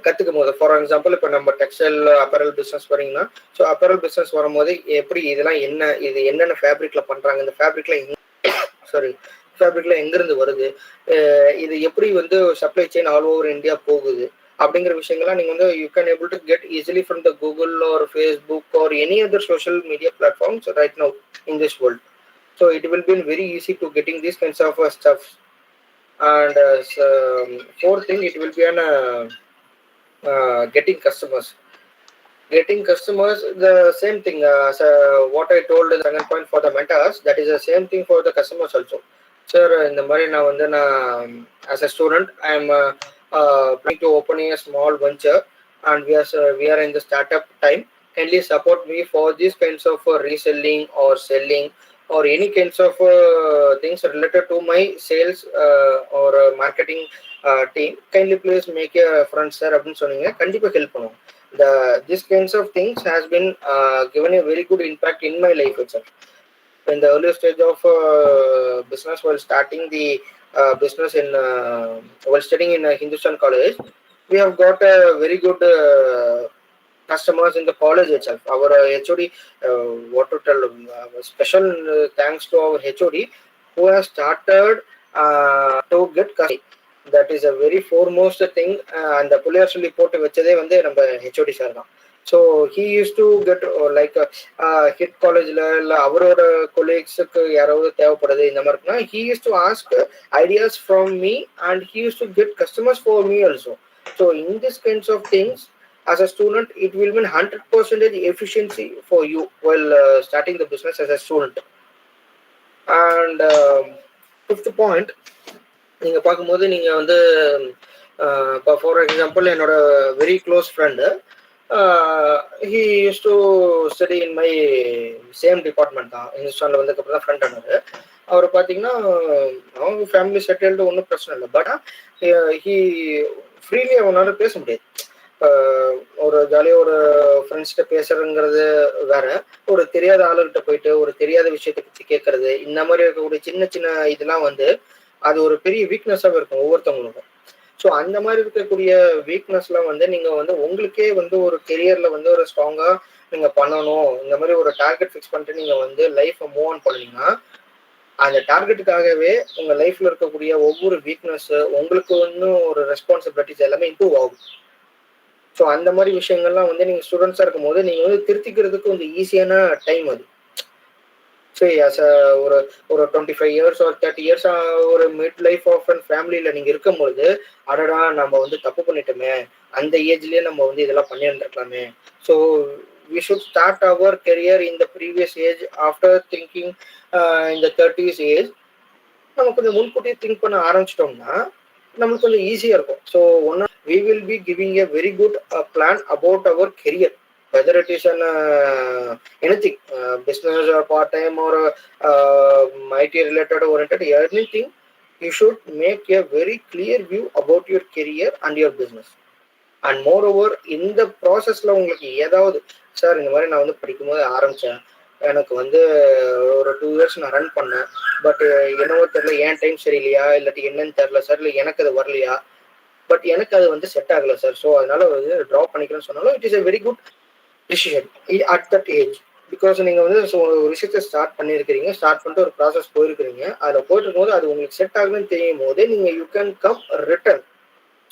Speaker 3: கற்றுக்கும் போது, ஃபார் எக்ஸாம்பிள் இப்போ நம்ம டெக்ஸ்டைல் அப்பரல் பிஸ்னஸ் வரீங்கன்னா, ஸோ அப்பரல் பிஸ்னஸ் வரும்போது எப்படி இதெல்லாம் என்ன, இது என்னென்ன ஃபேப்ரிக்கில் பண்ணுறாங்க, இந்த ஃபேப்ரிக்கில் எங்கேருந்து வருது, இது எப்படி வந்து supply chain all over India போகுது அப்படிங்கிற விஷயங்கள்லாம் நீங்கள் வந்து you can able to get easily from the Google R Facebook or any other social media platforms right now in this world. So it will be very easy to getting these kinds of stuff. And fourth thing, it will be on getting customers. Getting customers, the same thing as what I told in the second point for the mentors, that is the same thing for the customers also. Sir, in the Marina, as a student, I am planning to open a small venture, and we are in the startup time. Kindly support me for these kinds of reselling or selling or any kinds of things related to my sales or marketing team. Kindly please make a friend, sir. அப்படின்னு சொன்னீங்க, கண்டிப்பா help பண்ணுவோம். This kinds of things has been given a very good impact in my life itself. In the early stage of business, while starting the business in while studying in Hindustan College, we have got a very good customers in the college itself. Our HOD, what to tell, special thanks to our HOD who has started to get customers. That is a very foremost thing. And the புள்ளியார்சொல்லி போட்டு வச்சதே வந்து நம்ம HOD sir தான். So he use to get like hit காலேஜில் இல்லை அவரோட கொலீக்ஸுக்கு யாராவது தேவைப்படுது இந்த மாதிரி இருக்குன்னா, he use to ask ideas from me and he use to get customers for me also. So in this kinds of things, as a student, it will mean 100% efficiency for you while starting the business as a student. And fifth point, நீங்க பார்க்கும்போது நீங்க வந்து இப்போ for example என்னோட very close friend, he use to study in my same department தான். இந்துஸ்தானில் வந்ததுக்கப்புறம் தான் friend ஆனார். அவர் பார்த்தீங்கன்னா அவங்க ஃபேமிலி செட்டில்டு, ஒன்றும் பிரச்சனை இல்லை. பட் ஹி ஃப்ரீலி அவனால் பேச முடியாது. ஒரு ஜாலியாக ஒரு ஃப்ரெண்ட்ஸ்கிட்ட பேசுறதுங்கிறது வேற, ஒரு தெரியாத ஆளுகிட்ட போயிட்டு ஒரு தெரியாத விஷயத்தை பற்றி கேட்கறது, இந்த மாதிரி இருக்கக்கூடிய சின்ன சின்ன இதெல்லாம் வந்து அது ஒரு பெரிய வீக்னஸாக இருக்கும் ஒவ்வொருத்தவங்களுக்கும். ஸோ அந்த மாதிரி இருக்கக்கூடிய வீக்னஸ்லாம் வந்து நீங்கள் வந்து உங்களுக்கே வந்து ஒரு கெரியரில் வந்து ஒரு ஸ்ட்ராங்காக நீங்கள் பண்ணணும், இந்த மாதிரி ஒரு டார்கெட் ஃபிக்ஸ் பண்ணிட்டு நீங்கள் வந்து லைஃப்பை மூவ் ஆன் பண்ணீங்கன்னா, அந்த டார்கெட்டுக்காகவே உங்கள் லைஃப்பில் இருக்கக்கூடிய ஒவ்வொரு வீக்னஸ்ஸு உங்களுக்கு இன்னும் ஒரு ரெஸ்பான்சிபிலிட்டிஸ் எல்லாமே இம்ப்ரூவ் ஆகும். ஸோ அந்த மாதிரி விஷயங்கள்லாம் வந்து நீங்கள் ஸ்டூடெண்ட்ஸாக இருக்கும் போது நீங்கள் வந்து திருத்திக்கிறதுக்கு கொஞ்சம் ஈஸியான டைம் அது. ஸோ ஆஸ் ஒரு 25 years or 30 years ஒரு மிட் லைஃப் ஆஃப் அண்ட் ஃபேமிலியில் நீங்கள் இருக்கும்பொழுது, அடடா நம்ம வந்து தப்பு பண்ணிட்டோமே, அந்த ஏஜ்லேயே நம்ம வந்து இதெல்லாம் பண்ணியிருந்துருக்கலாமே. So we should start our career in the previous age after thinking in the 30s age. நம்ம கொஞ்சம் முன்கூட்டியே திங்க் பண்ண ஆரம்பிச்சிட்டோம்னா நம்மளுக்கு கொஞ்சம் ஈஸியாக இருக்கும். ஸோ ஒன்று, we will be giving a very good plan about our career, whether it is an anything, business or part-time or IT related oriented, anything, you should make a very clear view about your career and your business. And moreover, இந்த ப்ராசஸில் உங்களுக்கு ஏதாவது, sir இந்த மாதிரி நான் வந்து படிக்கும்போது ஆரம்பித்தேன், எனக்கு வந்து ஒரு 2 years நான் ரன் பண்ணேன், பட் என்னவோ தெரியல, ஏன் டைம் சரியில்லையா இல்லாட்டி என்னன்னு தெரியல சார், இல்லை எனக்கு அது வரலையா, பட் எனக்கு அது வந்து செட் ஆகலை சார், ஸோ அதனால வந்து ட்ராப் பண்ணிக்கிறேன்னு சொன்னாலும் it is a very good decision at that age. Because நீங்கள் வந்து ஒரு விஷயத்த ஸ்டார்ட் பண்ணியிருக்கிறீங்க, ஸ்டார்ட் பண்ணிட்டு ஒரு ப்ராசஸ் போயிருக்கிறீங்க, அதில் போயிட்டு இருக்கும்போது அது உங்களுக்கு செட் ஆகுதுன்னு தெரியும் போது நீங்கள் you can come return.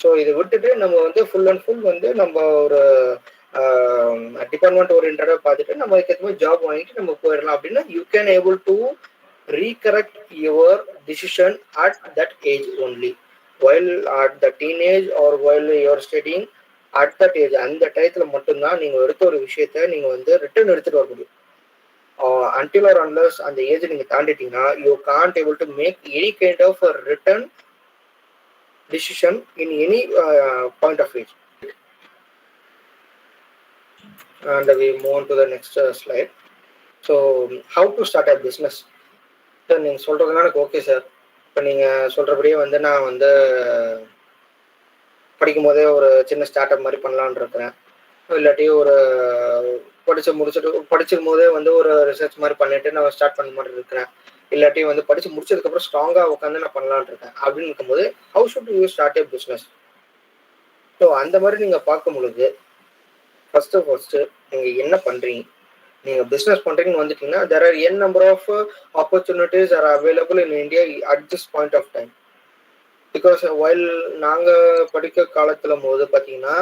Speaker 3: So இதை விட்டுட்டு நம்ம வந்து ஃபுல் அண்ட் ஃபுல் வந்து நம்ம ஒரு டிபார்ட்மெண்ட் ஓரியன்டாக பார்த்துட்டு நம்ம அதுக்கேற்ற மாதிரி ஜாப் வாங்கிட்டு நம்ம போயிடலாம் அப்படின்னா you can able to ரீகரெக்ட் your decision at that age only. while at the teenage or while you're studying at that age, அந்த டயத்துல மட்டும்தான் நீங்க எடுத்த ஒரு விஷயத்த நீங்க வந்து ரிட்டர்ன் எடுத்துட்டு வர முடியும். until or unless அந்த ஏஜ் நீங்க தாண்டிட்டீங்கன்னா you can't able to make any kind of a return decision in any point of age. And we move on to the next slide. So how to start a business? Sir நீங்கள் சொல்கிறதுனால எனக்கு okay sir. இப்போ நீங்கள் சொல்கிறபடியே வந்து நான் வந்து படிக்கும் போதே ஒரு சின்ன ஸ்டார்ட் அப் மாதிரி பண்ணலான்னு இருக்கிறேன். இல்லாட்டி ஒரு படிச்சிருக்கும் போதே வந்து ஒரு ரிசர்ச் மாதிரி பண்ணிட்டு நான் ஸ்டார்ட் பண்ண மாதிரி இருக்கிறேன். இல்லாட்டி வந்து படிச்சு முடிச்சதுக்கப்புறம் ஸ்ட்ராங்காக உட்காந்து நான் பண்ணலான்னு இருக்கேன் அப்படின்னு இருக்கும்போது how should you start A business? So அந்த மாதிரி நீங்கள் பார்க்கும் பொழுது ஃபர்ஸ்ட் நீங்கள் என்ன பண்ணுறீங்க? நீங்கள் பிஸ்னஸ் பண்ணுறீங்கன்னு வந்துட்டீங்கன்னா there are N number of opportunities are available in India at this point of time. Because while நாங்கள் படிக்க காலத்தில் போது பார்த்தீங்கன்னா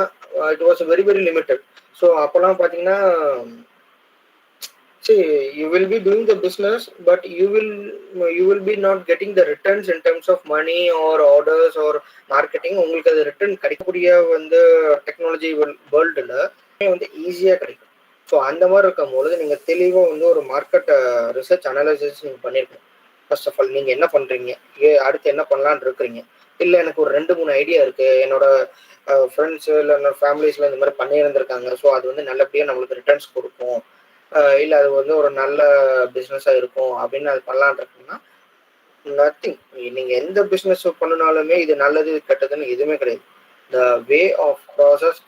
Speaker 3: it was very very limited. So அப்போல்லாம் பார்த்தீங்கன்னா you will be doing the business, but you will be not getting the returns in terms of money or orders or marketing. உங்களுக்கு அது return கிடைக்கக்கூடிய வந்து டெக்னாலஜி வேர்ல்டில் வந்து ஈஸியாக கிடைக்கும். ஸோ அந்த மாதிரி இருக்கும் பொழுது நீங்கள் தெளிவாக வந்து ஒரு மார்க்கெட் ரிசர்ச் அனாலிசிஸ் நீங்கள் பண்ணியிருக்கணும். ஃபர்ஸ்ட் ஆஃப் ஆல் நீங்கள் என்ன பண்ணுறீங்க, அடுத்து என்ன பண்ணலான்னு இருக்கிறீங்க. இல்லை எனக்கு ஒரு 2-3 ஐடியா இருக்குது, என்னோட ஃப்ரெண்ட்ஸு இல்லை என்னோட ஃபேமிலிஸில் இந்த மாதிரி பண்ணியிருந்திருக்காங்க, ஸோ அது வந்து நல்லபடியாக நம்மளுக்கு ரிட்டர்ன்ஸ் கொடுக்கும், இல்லை அது வந்து ஒரு நல்ல பிஸ்னஸாக இருக்கும் அப்படின்னு அது பண்ணலான் இருக்குன்னா நத்திங். நீங்கள் எந்த பிஸ்னஸ் பண்ணினாலுமே இது நல்லது கெட்டதுன்னு எதுவுமே கிடையாது. த வே ஆஃப்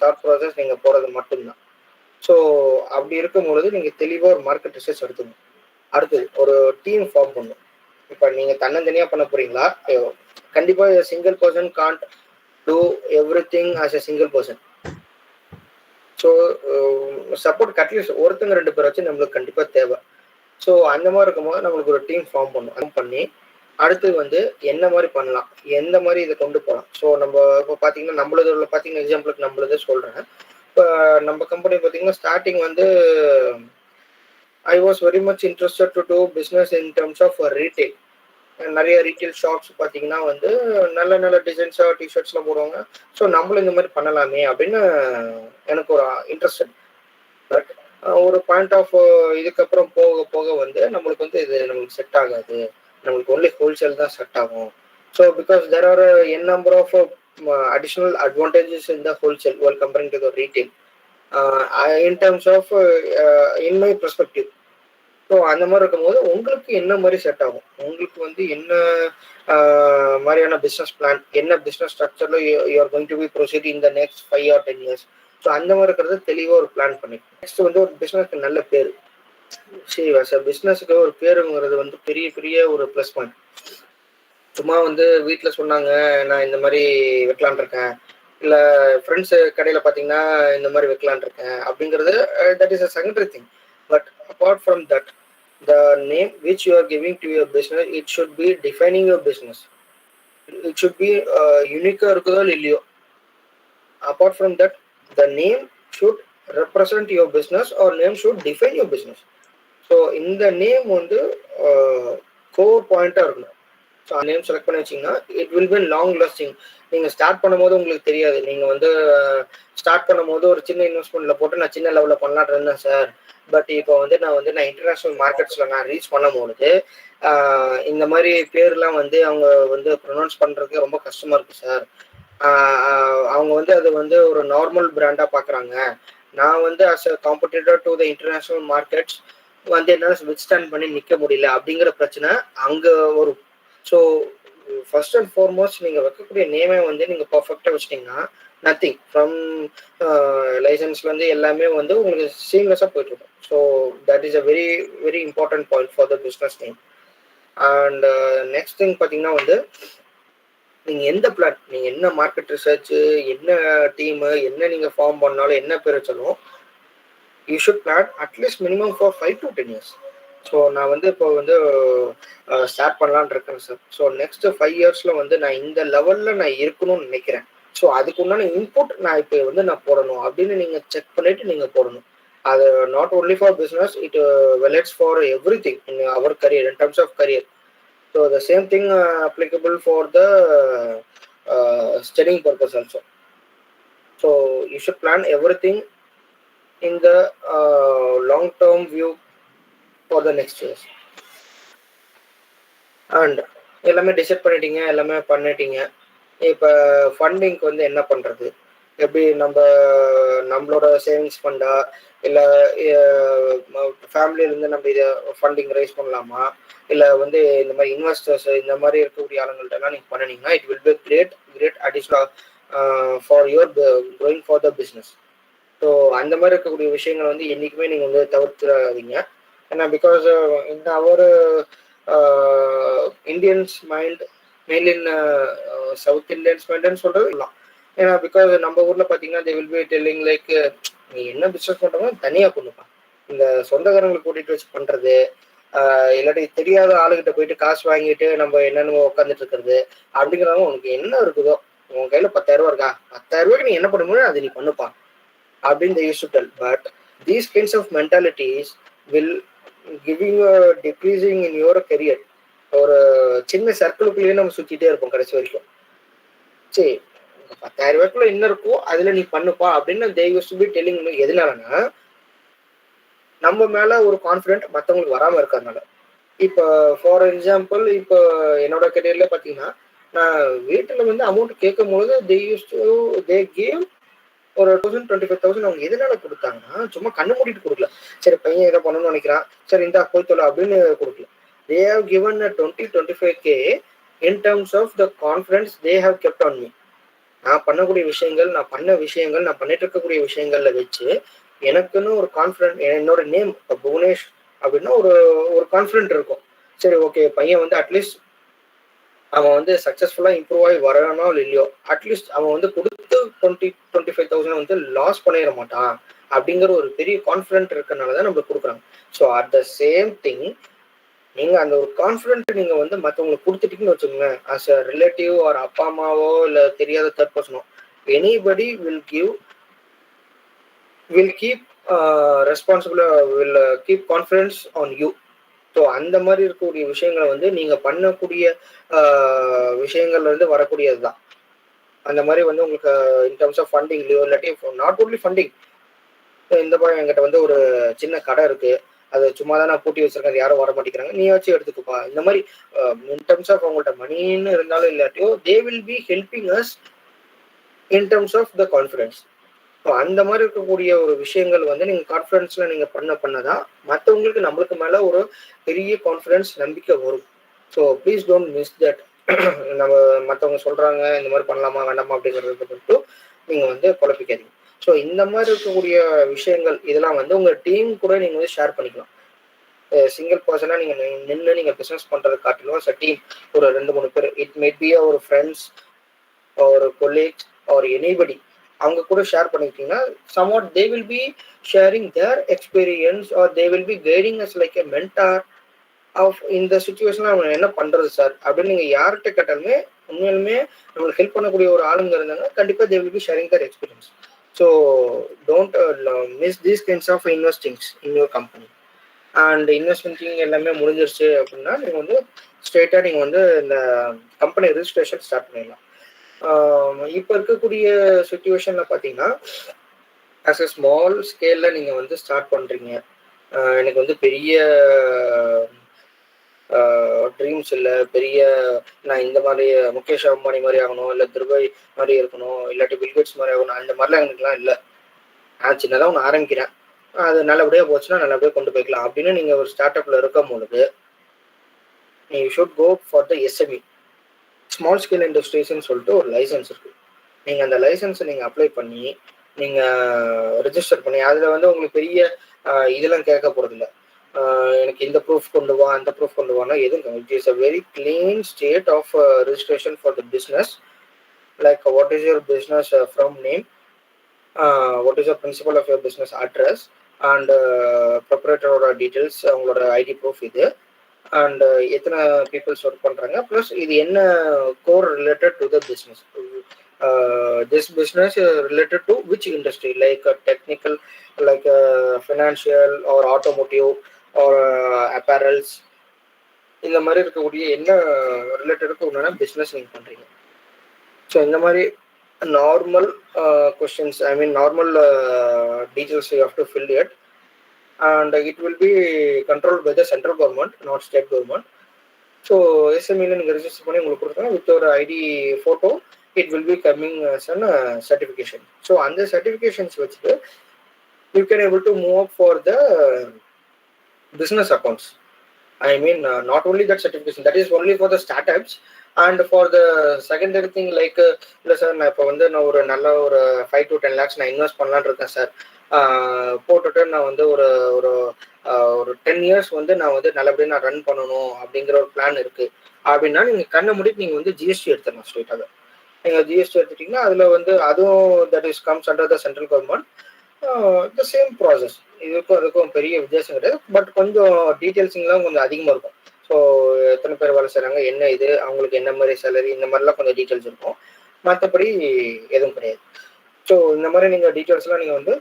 Speaker 3: தாட் ப்ராசஸ் நீங்கள் போகிறது மட்டும்தான். ஸோ அப்படி இருக்கும் பொழுது நீங்கள் தெளிவாக ஒரு மார்க்கெட் ரிசர்ச் எடுத்துக்கணும். அடுத்தது ஒரு டீம் ஃபார்ம் பண்ணணும். இப்போ நீங்கள் தன்னந்தனியாக பண்ண போகிறீங்களா? கண்டிப்பாக single person can't do every thing as a single person. So support at least ஒருத்தங்க 2 பேர் வச்சு நம்மளுக்கு கண்டிப்பாக தேவை. ஸோ அந்த மாதிரி இருக்கும்போது நம்மளுக்கு ஒரு டீம் ஃபார்ம் பண்ணி அடுத்து வந்து என்ன மாதிரி பண்ணலாம், எந்த மாதிரி இதை கொண்டு போகலாம். ஸோ நம்ம இப்போ பார்த்தீங்கன்னா நம்மளது பார்த்தீங்கன்னா எக்ஸாம்பிளுக்கு நம்மளதே சொல்கிறேன். இப்போ நம்ம கம்பெனி பார்த்தீங்கன்னா ஸ்டார்டிங் வந்து I was very much interested to do business in terms of retail. நிறைய ரீட்டைல் ஷாப்ஸ் பார்த்தீங்கன்னா வந்து நல்ல நல்ல டிசைன்ஸாக டிஷர்ட்ஸ்லாம் போடுவாங்க. ஸோ நம்மளும் இந்த மாதிரி பண்ணலாமே அப்படின்னு எனக்கு ஒரு இன்ட்ரெஸ்ட். பட் ஒரு பாயிண்ட் ஆஃப் இதுக்கப்புறம் போக போக வந்து நம்மளுக்கு வந்து இது நம்மளுக்கு செட் ஆகாது, நம்மளுக்கு ஒன்லி ஹோல்சேல் தான் செட் ஆகும். So because there are N number of additional advantages in the wholesale while comparing to the retail in terms of in my perspective. So அந்த மாதிரி இருக்கும்போது உங்களுக்கு என்ன மாதிரி செட் ஆகும், உங்களுக்கு வந்து என்ன மாதிரியான பிஸ்னஸ் பிளான், என்ன பிஸ்னஸ் ஸ்ட்ரக்சர்ல you are going to be proceed in the next 5 or 10 years. So அந்த மாதிரி இருக்கிறது தெளிவாக ஒரு பிளான் பண்ணி நெக்ஸ்ட் வந்து ஒரு பிஸ்னஸ்க்கு நல்ல பேர். சரி சார், பிஸ்னஸுக்கு ஒரு பேருங்கிறது வந்து பெரிய பெரிய ஒரு ப்ளஸ் பாயிண்ட். சும்மா வந்து வீட்டில் சொன்னாங்க நான் இந்த மாதிரி வைக்கலான் இருக்கேன், இல்லை ஃப்ரெண்ட்ஸு கடையில் பார்த்தீங்கன்னா இந்த மாதிரி வைக்கலான் இருக்கேன் அப்படிங்கிறது that is a secondary thing. But apart from that, the name which you are giving to your business, it should be defining your business. It should be unique இருக்குதோ இல்லையோ. Apart from that, the name should represent your business or name should define your business. So இந்த name வந்து core பாயிண்டாக இருக்கணும். So name select பண்ணி வச்சிங்கன்னா it will be long lasting. நீங்கள் start பண்ணும்போது உங்களுக்கு தெரியாது, நீங்கள் வந்து ஸ்டார்ட் பண்ணும்போது ஒரு சின்ன இன்வெஸ்ட்மெண்ட்டில் போட்டு நான் சின்ன லெவலில் பண்ணலான் இருந்தேன் சார், பட் இப்போ வந்து நான் இன்டர்நேஷ்னல் மார்க்கெட்ஸில் நான் ரீச் பண்ணும்பொழுது இந்த மாதிரி பேர்லாம் வந்து அவங்க வந்து ப்ரொனவுன்ஸ் பண்ணுறதுக்கு ரொம்ப கஷ்டமாக இருக்குது சார், அவங்க வந்து அது வந்து ஒரு நார்மல் பிராண்டாக பார்க்குறாங்க, நான் வந்து as a competitor to the international markets வந்து என்னால் வித்ஸ்டாண்ட் பண்ணி நிற்க முடியல அப்படிங்கிற பிரச்சனை அங்கே வரும். ஸோ ஃபர்ஸ்ட் அண்ட் ஃபார்மோஸ்ட் நீங்கள் வைக்கக்கூடிய நேமே வந்து நீங்கள் பர்ஃபெக்டாக வச்சிட்டிங்கன்னா நத்திங் ஃப்ரம் லைசன்ஸ்லேருந்து எல்லாமே வந்து உங்களுக்கு சீம்லெஸ்ஸாக போயிட்டுருக்கும். So that is a very very important point for the business name. And next thing பார்த்தீங்கன்னா வந்து நீங்கள் எந்த பிளான், நீங்கள் என்ன மார்க்கெட் ரிசர்ச்சு, என்ன டீமு, என்ன நீங்கள் ஃபார்ம் பண்ணாலும் என்ன பேர் வச்சாலும் you should plan at least minimum for 5 to 10 years. So நான் வந்து இப்போ வந்து ஸ்டார்ட் பண்ணலான்னு இருக்கேன் சார். ஸோ நெக்ஸ்ட் 5 இயர்ஸில் வந்து நான் இந்த லெவலில் நான் இருக்கணும்னு நினைக்கிறேன். ஸோ அதுக்கு உண்டான இன்புட் நான் இப்போ வந்து நான் போடணும் அப்படின்னு நீங்கள் செக் பண்ணிட்டு நீங்கள் போடணும். அது not only for business, it relates for everything in our career, in terms of career. So the same thing applicable for the studying purpose also. So you should plan everything in the long term view for the next years. And எல்லாமே decide பண்ணிட்டீங்க, எல்லாமே பண்ணிட்டீங்க. இப்போ ஃபண்டிங்க்கு வந்து என்ன பண்ணுறது, எப்படி நம்மளோட சேவிங்ஸ் ஃபண்டா இல்லை ஃபேமிலியிலேருந்து நம்ம இதை ஃபண்டிங் ரைஸ் பண்ணலாமா, இல்லை வந்து இந்த மாதிரி இன்வெஸ்டர்ஸ் இந்த மாதிரி இருக்கக்கூடிய ஆளுங்கள்ட்டலாம் நீங்கள் பண்ணினீங்கன்னா it will be great additional for your growing for the business. So அந்த மாதிரி இருக்கக்கூடிய விஷயங்கள் வந்து என்றைக்குமே நீங்கள் வந்து தவிர்த்துறாதீங்க. ஏன்னா பிகாஸ் இந்த அவர் Indians mind, mail in South Indians மைண்டுன்னு சொல்கிறது இல்லை. ஏன்னா பிகாஸ் நம்ம ஊரில் பார்த்தீங்கன்னா தே வில் பி டெல்லிங் லைக், நீ என்ன பிஸ்னஸ் பண்ணுறோமோ தனியாக பண்ணுப்பா, இந்த சொந்தக்காரங்களை கூட்டிகிட்டு வச்சு பண்ணுறது, இல்லாட்டி தெரியாத ஆளுகிட்ட போயிட்டு காசு வாங்கிட்டு நம்ம என்னென்னு உட்காந்துட்டு இருக்கிறது அப்படிங்கிறவங்க, உனக்கு என்ன இருக்குதோ உன் கையில் 10,000 இருக்கா, 10,000 ரூபாய்க்கு நீ என்ன பண்ண முடியும் அது நீ பண்ணுப்பா அப்படின்னு they used to tell. But these kinds of mentalities will giving a decreasing in your career. ஒரு சின்ன சர்க்கிளுக்குள்ளேயே நம்ம சுற்றிட்டே இருப்போம் கடைசி வரைக்கும். சரி 10,000 ரூபாய்க்குள்ள என்ன இருக்கோ அதில் நீ பண்ணுப்பா அப்படின்னு they used to be telling me. எதனாலன்னா நம்ம மேலே ஒரு கான்ஃபிடென்ட் மற்றவங்களுக்கு வராமல் இருக்கிறதுனால. இப்போ ஃபார் எக்ஸாம்பிள், இப்போ என்னோட கரியரில் பார்த்தீங்கன்னா நான் வீட்டில் வந்து அமௌண்ட் கேட்கும் போது they gave ஒரு 25,000 அவங்க எதனால கொடுத்தாங்கன்னா சும்மா கண்ணு மூடிட்டு கொடுக்கல. சரி பையன் ஏதோ பண்ணணும்னு நினைக்கிறான், சரி இந்த போய் தொலை அப்படின்னு கொடுக்கல. They have given a 20-25K in terms of the confidence they have kept on me. நான் பண்ணக்கூடிய விஷயங்கள், நான் பண்ணிட்டு இருக்கக்கூடிய விஷயங்கள்ல வச்சு எனக்குன்னு ஒரு கான்ஃபிடென்ட், என்னோட நேம் இப்போ புவனேஷ் அப்படின்னா ஒரு கான்ஃபிடென்ட் இருக்கும். சரி ஓகே, பையன் வந்து அட்லீஸ்ட் அவன் வந்து சக்ஸஸ்ஃபுல்லாக இம்ப்ரூவ் ஆகி வரணும் இல்லையோ, அட்லீஸ்ட் அவன் வந்து கொடுத்து 20-25,000 வந்து லாஸ் பண்ணிட மாட்டான் அப்படிங்கிற ஒரு பெரிய கான்ஃபிடென்ட் இருக்கனால தான் நம்மளுக்கு கொடுக்குறாங்க. So at the same thing நீங்கள் அந்த ஒரு கான்ஃபிடென்ட் நீங்கள் வந்து மற்றவங்களுக்கு கொடுத்துட்டீங்கன்னு வச்சுக்கோங்களேன், ஆஸ் அ ரிலேட்டிவ் ஒரு அப்பா அம்மாவோ இல்லை தெரியாத தேர்ட் பர்சனோ, anybody will keep responsible, will keep confidence on you. So அந்த மாதிரி இருக்கக்கூடிய விஷயங்களை வந்து நீங்கள் பண்ணக்கூடிய விஷயங்கள்ல இருந்து வரக்கூடியது தான். அந்த மாதிரி வந்து உங்களுக்கு இன் டர்ம்ஸ் ஆஃப் ஃபண்டிங்லையோ இல்லாட்டி நாட் ஓன்லி ஃபண்டிங், இந்த மாதிரி என்கிட்ட வந்து ஒரு சின்ன கடை இருக்குது, அது சும்மா தான் நான் பூட்டி வச்சிருக்கேன், யாரும் வர மாட்டேங்கிறாங்க, நீ வச்சு எடுத்துக்குப்பா, இந்த மாதிரி இன் டர்ம்ஸ் ஆஃப் அவங்கள்ட்ட மணின்னு இருந்தாலும் இல்லாட்டியோ they will be helping us in terms of the confidence. So அந்த மாதிரி இருக்கக்கூடிய ஒரு விஷயங்கள் வந்து நீங்கள் கான்ஃபிடன்ஸில் நீங்கள் பண்ணதான் மற்றவங்களுக்கு நம்மளுக்கு மேலே ஒரு பெரிய கான்ஃபிடன்ஸ், நம்பிக்கை வரும். So please don't miss that. நம்ம மற்றவங்க சொல்கிறாங்க இந்த மாதிரி பண்ணலாமா வேண்டாமா அப்படிங்கிறத மட்டும் நீங்கள் வந்து குழப்பிக்காதீங்க. ஸோ இந்த மாதிரி இருக்கக்கூடிய விஷயங்கள் இதெல்லாம் வந்து உங்கள் டீம் கூட நீங்கள் வந்து ஷேர் பண்ணிக்கலாம். சிங்கிள் பர்சனாக நீங்கள் நின்று நீங்கள் பிஸ்னஸ் பண்ணுறது காட்டிலும் டீம் ஒரு 2-3 பேர், இட் மேட் பி ஒரு ஃப்ரெண்ட்ஸ் ஒரு கொலீக்ஸ் ஒரு எனிபடி, அவங்க கூட share பண்ணிக்கிட்டீங்கன்னா somewhat they will be sharing their experience or they will be guiding us like a mentor of இந்த சிச்சுவேஷன்ல அவங்க என்ன பண்றது சார் அப்படின்னு நீங்கள் யார்கிட்ட கேட்டாலுமே உண்மையிலுமே நம்மளுக்கு ஹெல்ப் பண்ணக்கூடிய ஒரு ஆளுங்க இருந்தாங்க, கண்டிப்பாக they will be sharing their experience. So don't miss these kinds of investings in your company. And இன்வெஸ்ட்மெண்ட்டிங் எல்லாமே முடிஞ்சிருச்சு அப்படின்னா நீங்கள் வந்து ஸ்ட்ரெயிட்டாக நீங்கள் வந்து இந்த கம்பெனி ரெஜிஸ்ட்ரேஷன் ஸ்டார்ட் பண்ணிடலாம். இப்போ இருக்கக்கூடிய சுச்சுவேஷனில் பார்த்தீங்கன்னா ஆஸ் அ ஸ்மால் ஸ்கேலில் நீங்கள் வந்து ஸ்டார்ட் பண்ணுறீங்க, எனக்கு வந்து பெரிய ட்ரீம்ஸ் இல்லை, பெரிய நான் இந்த மாதிரி முகேஷ் அம்பானி மாதிரி ஆகணும், இல்லை துபாய் மாதிரி இருக்கணும், இல்லாட்டி பில்கேட்ஸ் மாதிரி ஆகணும், அந்த மாதிரிலாம் எனக்குலாம் இல்லை. நான் சின்னதாக ஒன்று ஆரம்பிக்கிறேன், அது நல்லபடியாக போச்சுன்னா நல்லபடியாக கொண்டு போய்க்கலாம் அப்படின்னு நீங்கள் ஒரு ஸ்டார்ட் அப்பில் இருக்கும் பொழுது you should go for the SME, small scale இண்டஸ்ட்ரீஸ்ன்னு சொல்லிட்டு ஒரு லைசன்ஸ் இருக்குது. நீங்கள் அந்த லைசன்ஸை நீங்கள் அப்ளை பண்ணி நீங்கள் ரெஜிஸ்டர் பண்ணி அதில் வந்து உங்களுக்கு பெரிய இதெல்லாம் கேட்க போகிறதில்ல, எனக்கு இந்த ப்ரூஃப் கொண்டு வா அந்த ப்ரூஃப் கொண்டு வானா எதுவும். It is a very clean state of registration for the business. Like what is your business from name, what is the principle of your business address, and ப்ரொப்ரேட்டரோட டீட்டெயில்ஸ், அவங்களோட ஐடி ப்ரூஃப் இது, and எத்தனை peoples work பண்ணுறாங்க, plus இது என்ன core related to the business. This business related to which industry, like technical, like financial or automotive or apparels, இந்த மாதிரி இருக்கக்கூடிய என்ன ரிலேட்டடுக்கு உண்டான பிஸ்னஸ் நீங்கள் பண்ணுறீங்க. ஸோ இந்த மாதிரி normal questions, I mean normal details you have to fill it, and it will be controlled by the central government, not state government. So எஸ்எம்இல நீங்கள் ரெஜிஸ்டர் பண்ணி உங்களுக்கு கொடுத்தாங்க வித் ஒரு ID photo, it will be coming as an certification. So அந்த certifications வச்சுட்டு you can able to move up for the business accounts. I mean, not only that certification, that is only for the startups, and for the secondary thing, like இல்லை sir நான் இப்போ வந்து நான் ஒரு நல்ல ஒரு 5 to 10 lakhs நான் invest பண்ணலான்னு இருக்கேன் சார், போட்டுட்டு நான் வந்து ஒரு ஒரு ஒரு 10 years வந்து நான் வந்து நல்லபடியாக நான் ரன் பண்ணணும் அப்படிங்கிற ஒரு பிளான் இருக்குது அப்படின்னா, நீங்கள் கண்ணை மூடிட்டு நீங்கள் வந்து ஜிஎஸ்டி எடுத்துடலாம் ஸ்ட்ரெயிட்டாக. நீங்கள் ஜிஎஸ்டி எடுத்துட்டிங்கன்னா அதில் வந்து அதுவும் that is comes under the central government. The same process, இதுக்கும் அதுக்கும் பெரிய வித்தியாசம் கிடையாது, பட் கொஞ்சம் டீட்டெயில்ஸிங்லாம் கொஞ்சம் அதிகமாக இருக்கும். ஸோ எத்தனை பேர் வேலை செய்கிறாங்க, என்ன இது, அவங்களுக்கு என்ன மாதிரி சேலரி, இந்த மாதிரிலாம் கொஞ்சம் டீட்டெயில்ஸ் இருக்கும். மற்றபடி எதுவும் கிடையாது. ஸோ இந்த மாதிரி நீங்கள் டீட்டெயில்ஸ்லாம் நீங்கள் வந்து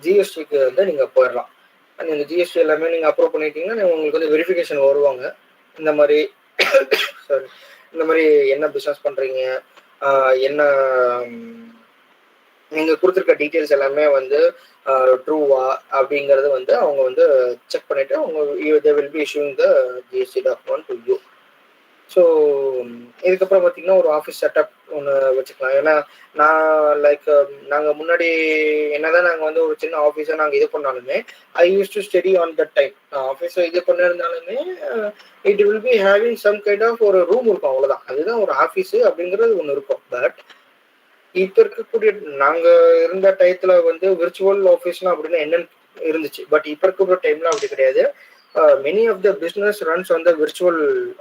Speaker 3: ஜிஎஸ்டிக்கு வந்து நீங்கள் போயிடலாம். நீங்கள் ஜிஎஸ்டி எல்லாமே நீங்கள் அப்ரூவ் பண்ணிட்டீங்கன்னா உங்களுக்கு வந்து வெரிஃபிகேஷன் வருவாங்க. இந்த மாதிரி சாரி, இந்த மாதிரி என்ன பிஸ்னஸ் பண்ணுறீங்க, என்ன நீங்கள் கொடுத்துருக்க டீட்டெயில்ஸ் எல்லாமே வந்து ட்ரூவா அப்படிங்கிறது வந்து அவங்க வந்து செக் பண்ணிவிட்டு அவங்க தே will B issuing the GST document to you. So இதுக்கப்புறம் பார்த்தீங்கன்னா ஒரு ஆஃபீஸ் செட்டப் ஒன்று வச்சுக்கலாம். ஏன்னா நான் லைக் நாங்கள் முன்னாடி என்னதான் நாங்கள் வந்து ஒரு சின்ன ஆஃபீஸாக நாங்கள் இது பண்ணாலுமே, I use to study on that time. ஆஃபீஸை இது பண்ணிருந்தாலுமே it will be having some kind of ஒரு ரூம் இருக்கும், அவ்வளோதான். அதுதான் ஒரு ஆஃபீஸு அப்படிங்கிறது ஒன்று இருக்கும். பட் இப்போ இருக்கக்கூடிய நாங்கள் இருந்த டயத்தில் வந்து விர்ச்சுவல் ஆஃபீஸ்லாம் அப்படின்னு என்னன்னு இருந்துச்சு. பட் இப்போ இருக்கக்கூடிய டைம்லாம் அப்படி கிடையாது. many of the business runs on the virtual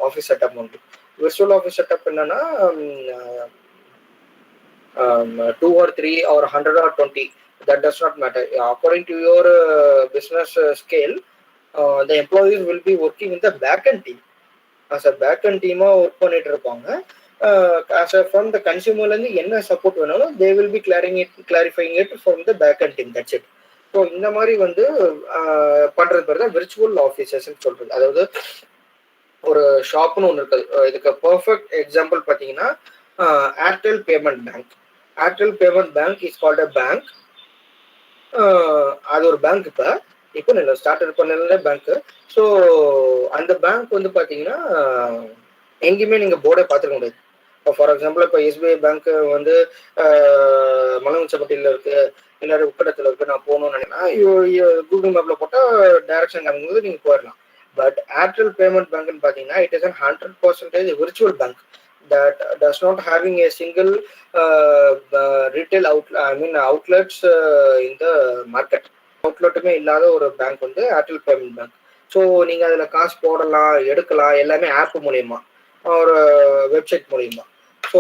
Speaker 3: office setup only. Virtual office setup என்னன்னா 2 or 3 or 100 or 20, that does not matter. According to your business scale, the employees will be working in the back-end team. As a back-end team work பண்ணிட்டு இருப்பாங்க. As a from the consumer லேருந்து என்ன support வேணாலும் they will be clarifying it from the back-end team. That's it. So இந்த மாதிரி வந்து பண்ணுறது பேர் தான் விர்ச்சுவல் ஆஃபீஸஸ்ன்னு சொல்கிறது. அதாவது ஒரு ஷாப்னு ஒன்று இருக்குது. இதுக்கு பர்ஃபெக்ட் எக்ஸாம்பிள் பார்த்தீங்கன்னா Airtel payment bank. Airtel payment bank is called a bank. அது ஒரு பேங்க். இப்போ இல்லை ஸ்டார்ட் பண்ணல பேங்க்கு. ஸோ அந்த பேங்க் வந்து பார்த்தீங்கன்னா எங்கேயுமே நீங்கள் போர்டை பார்த்துக்க முடியாது. இப்போ ஃபார் எக்ஸாம்பிள் இப்போ எஸ்பிஐ பேங்க் வந்து மலமுச்சப்பட்டியில் இருக்குது, எல்லாரும் உக்கடத்தில் இருக்குது, நான் போகணும்னு நினைக்கிறேன், கூகுள் மேப்பில் போட்டால் டைரக்ஷன் காமிக்கும்போது நீங்கள் போயிடலாம். பட் ஏர்டெல் பேமெண்ட் பேங்க்னு பார்த்தீங்கன்னா it is an 100% virtual bank that does not having a single retail outlets in the market. அவுட்லெட்டுமே இல்லாத ஒரு பேங்க் வந்து ஏர்டெல் பேமெண்ட் பேங்க். ஸோ நீங்கள் அதில் காசு போடலாம், எடுக்கலாம், எல்லாமே ஆப் மூலயமா, ஒரு வெப்சைட் மூலயமா. ஸோ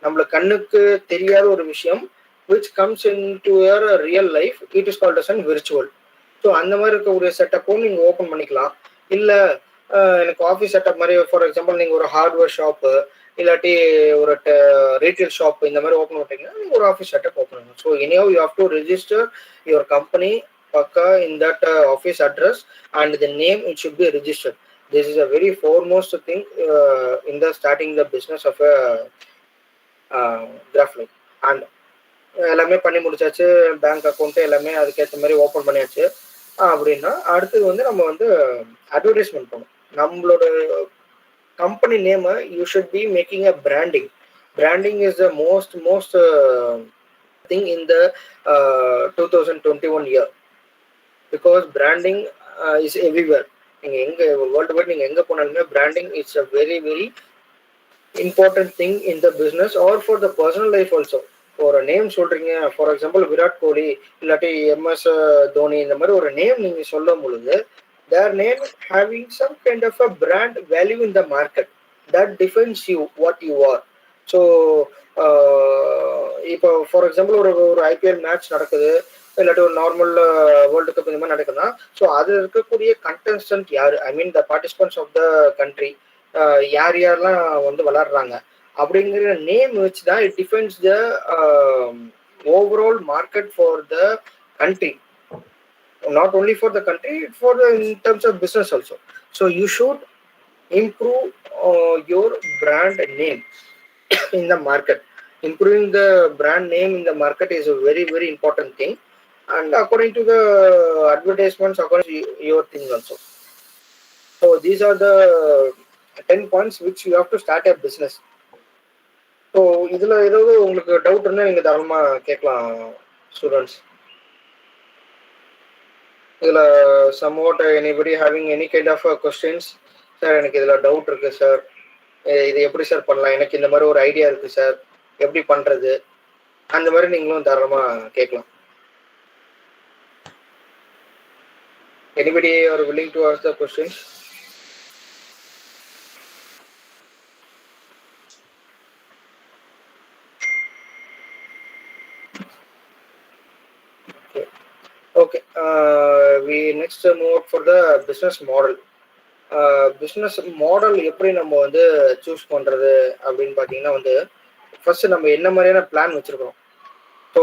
Speaker 3: நம்மளுக்கு கண்ணுக்கு தெரியாத ஒரு விஷயம் which comes into your real life, it is called as an virtual. So அந்த மாதிரி இருக்கக்கூடிய செட்டப்பும் நீங்கள் ஓப்பன் பண்ணிக்கலாம். இல்லை எனக்கு ஆஃபீஸ் செட்டப் மாதிரி ஃபார் எக்ஸாம்பிள் நீங்கள் ஒரு ஹார்ட்வேர் ஷாப்பு இல்லாட்டி ஒரு ரீட்டைல் ஷாப் இந்த மாதிரி ஓப்பன் பண்ணிட்டீங்கன்னா நீங்கள் ஒரு ஆஃபீஸ் செட்டப் ஓப்பன் பண்ணணும். So anyhow you have to register your company பக்கா in that office address and the name it should be registered. This is a very foremost thing in the starting the business of a graphic. And எல்லாமே பண்ணி முடிச்சாச்சு, bank account எல்லாமே அதுக்கேற்ற மாதிரி open பண்ணியாச்சு அப்படின்னா அடுத்தது வந்து நம்ம வந்து அட்வர்டைஸ்மெண்ட் பண்ணணும். நம்மளோட கம்பெனி நேமை you should be making a branding. Branding is the most thing in the 2021 year, because branding is everywhere. நீங்கள் எங்கே வேர்ல்டு வைட் நீங்கள் எங்கே போனாலுமே branding it's a very very important thing in the business or for the personal life also. ஒரு name சொல்கிறீங்க, for example Virat Kohli இல்லாட்டி MS Dhoni, இந்த மாதிரி ஒரு நேம் நீங்கள் சொல்லும் பொழுது their name having some kind of a brand value in the market that defines you what you are. So இப்போ ஃபார் எக்ஸாம்பிள் ஒரு ஐபிஎல் மேட்ச் நடக்குது, இல்லாட்டி ஒரு நார்மல் வேர்ல்டு கப் இந்த மாதிரி நடக்குதுன்னா, ஸோ அதில் இருக்கக்கூடிய கண்டஸ்டன்ட் யார், I mean the participants of the country, யார் யாரெல்லாம் வந்து விளாடுறாங்க அப்படிங்கிற நேம் வச்சு தான் it defines the overall market for the country, not only for the country, for the in terms of business also. So you should improve your brand name in the market. Improving the brand name in the market is a very very important thing, and according to the advertisements, according to your thing also. So these are the 10 points which you have to start a business. So இதுல ஏதாவது உங்களுக்கு doubt இருந்தா நீங்க தாராளமா கேட்கலாம் students. இதுல somewhat anybody having any kind of questions? Sir எனக்கு இதுல டவுட் இருக்கு சார், இது எப்படி சார் பண்ணலாம், எனக்கு இந்த மாதிரி ஒரு ஐடியா இருக்கு சார், எப்படி பண்றது, அந்த மாதிரி நீங்களும் தாராளமா கேட்கலாம். Anybody are willing to ask the questions? Okay. We next move for the business model. Business model எப்படி நம்ம வந்து சூஸ் பண்ணுறது அப்படின்னு பார்த்தீங்கன்னா வந்து ஃபர்ஸ்ட் நம்ம என்ன மாதிரியான பிளான் வச்சுருக்கோம், ஸோ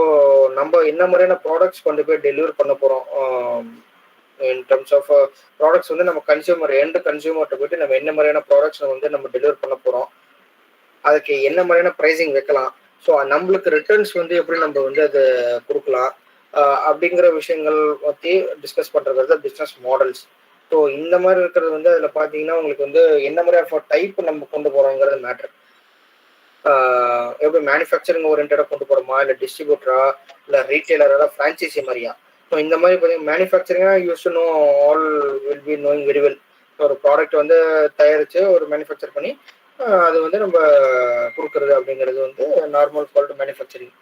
Speaker 3: நம்ம என்ன மாதிரியான ப்ராடக்ட்ஸ் கொண்டு போய் டெலிவர் பண்ண போகிறோம், இன் டர்ம்ஸ் ஆஃப் ப்ராடக்ட்ஸ் வந்து நம்ம எண்டு கன்சியூமர்கிட்ட போயிட்டு நம்ம என்ன மாதிரியான ப்ராடக்ட்ஸ் வந்து நம்ம டெலிவர் பண்ண போகிறோம், அதுக்கு என்ன மாதிரியான ப்ரைஸிங் வைக்கலாம், ஸோ நம்மளுக்கு ரிட்டர்ன்ஸ் வந்து எப்படி நம்ம வந்து அதை கொடுக்கலாம், அப்படிங்கிற விஷயங்கள் பற்றி டிஸ்கஸ் பண்ணுறது தான் பிஸ்னஸ் மாடல்ஸ். ஸோ இந்த மாதிரி இருக்கிறது வந்து அதில் பார்த்தீங்கன்னா உங்களுக்கு வந்து என்ன மாதிரி ஆஃப் டைப் நம்ம கொண்டு போகிறோங்கிறது மேட்ரு. எப்படி மேனுஃபேக்சரிங் ஓரியன்டாக கொண்டு போகிறோமா, இல்லை டிஸ்ட்ரிபியூட்டரா, இல்லை ரீட்டைலரா, ஃப்ரான்ச்சைசி மாதிரியா. ஸோ இந்த மாதிரி பார்த்தீங்கன்னா மேனுஃபேக்சரிங்காக use to know all will be knowing very well. ஒரு ப்ராடக்ட் வந்து தயாரித்து ஒரு மேனுஃபேக்சர் பண்ணி அது வந்து நம்ம கொடுக்குறது அப்படிங்கிறது வந்து நார்மல் ஃபால்ட் மேனுஃபேக்சரிங்.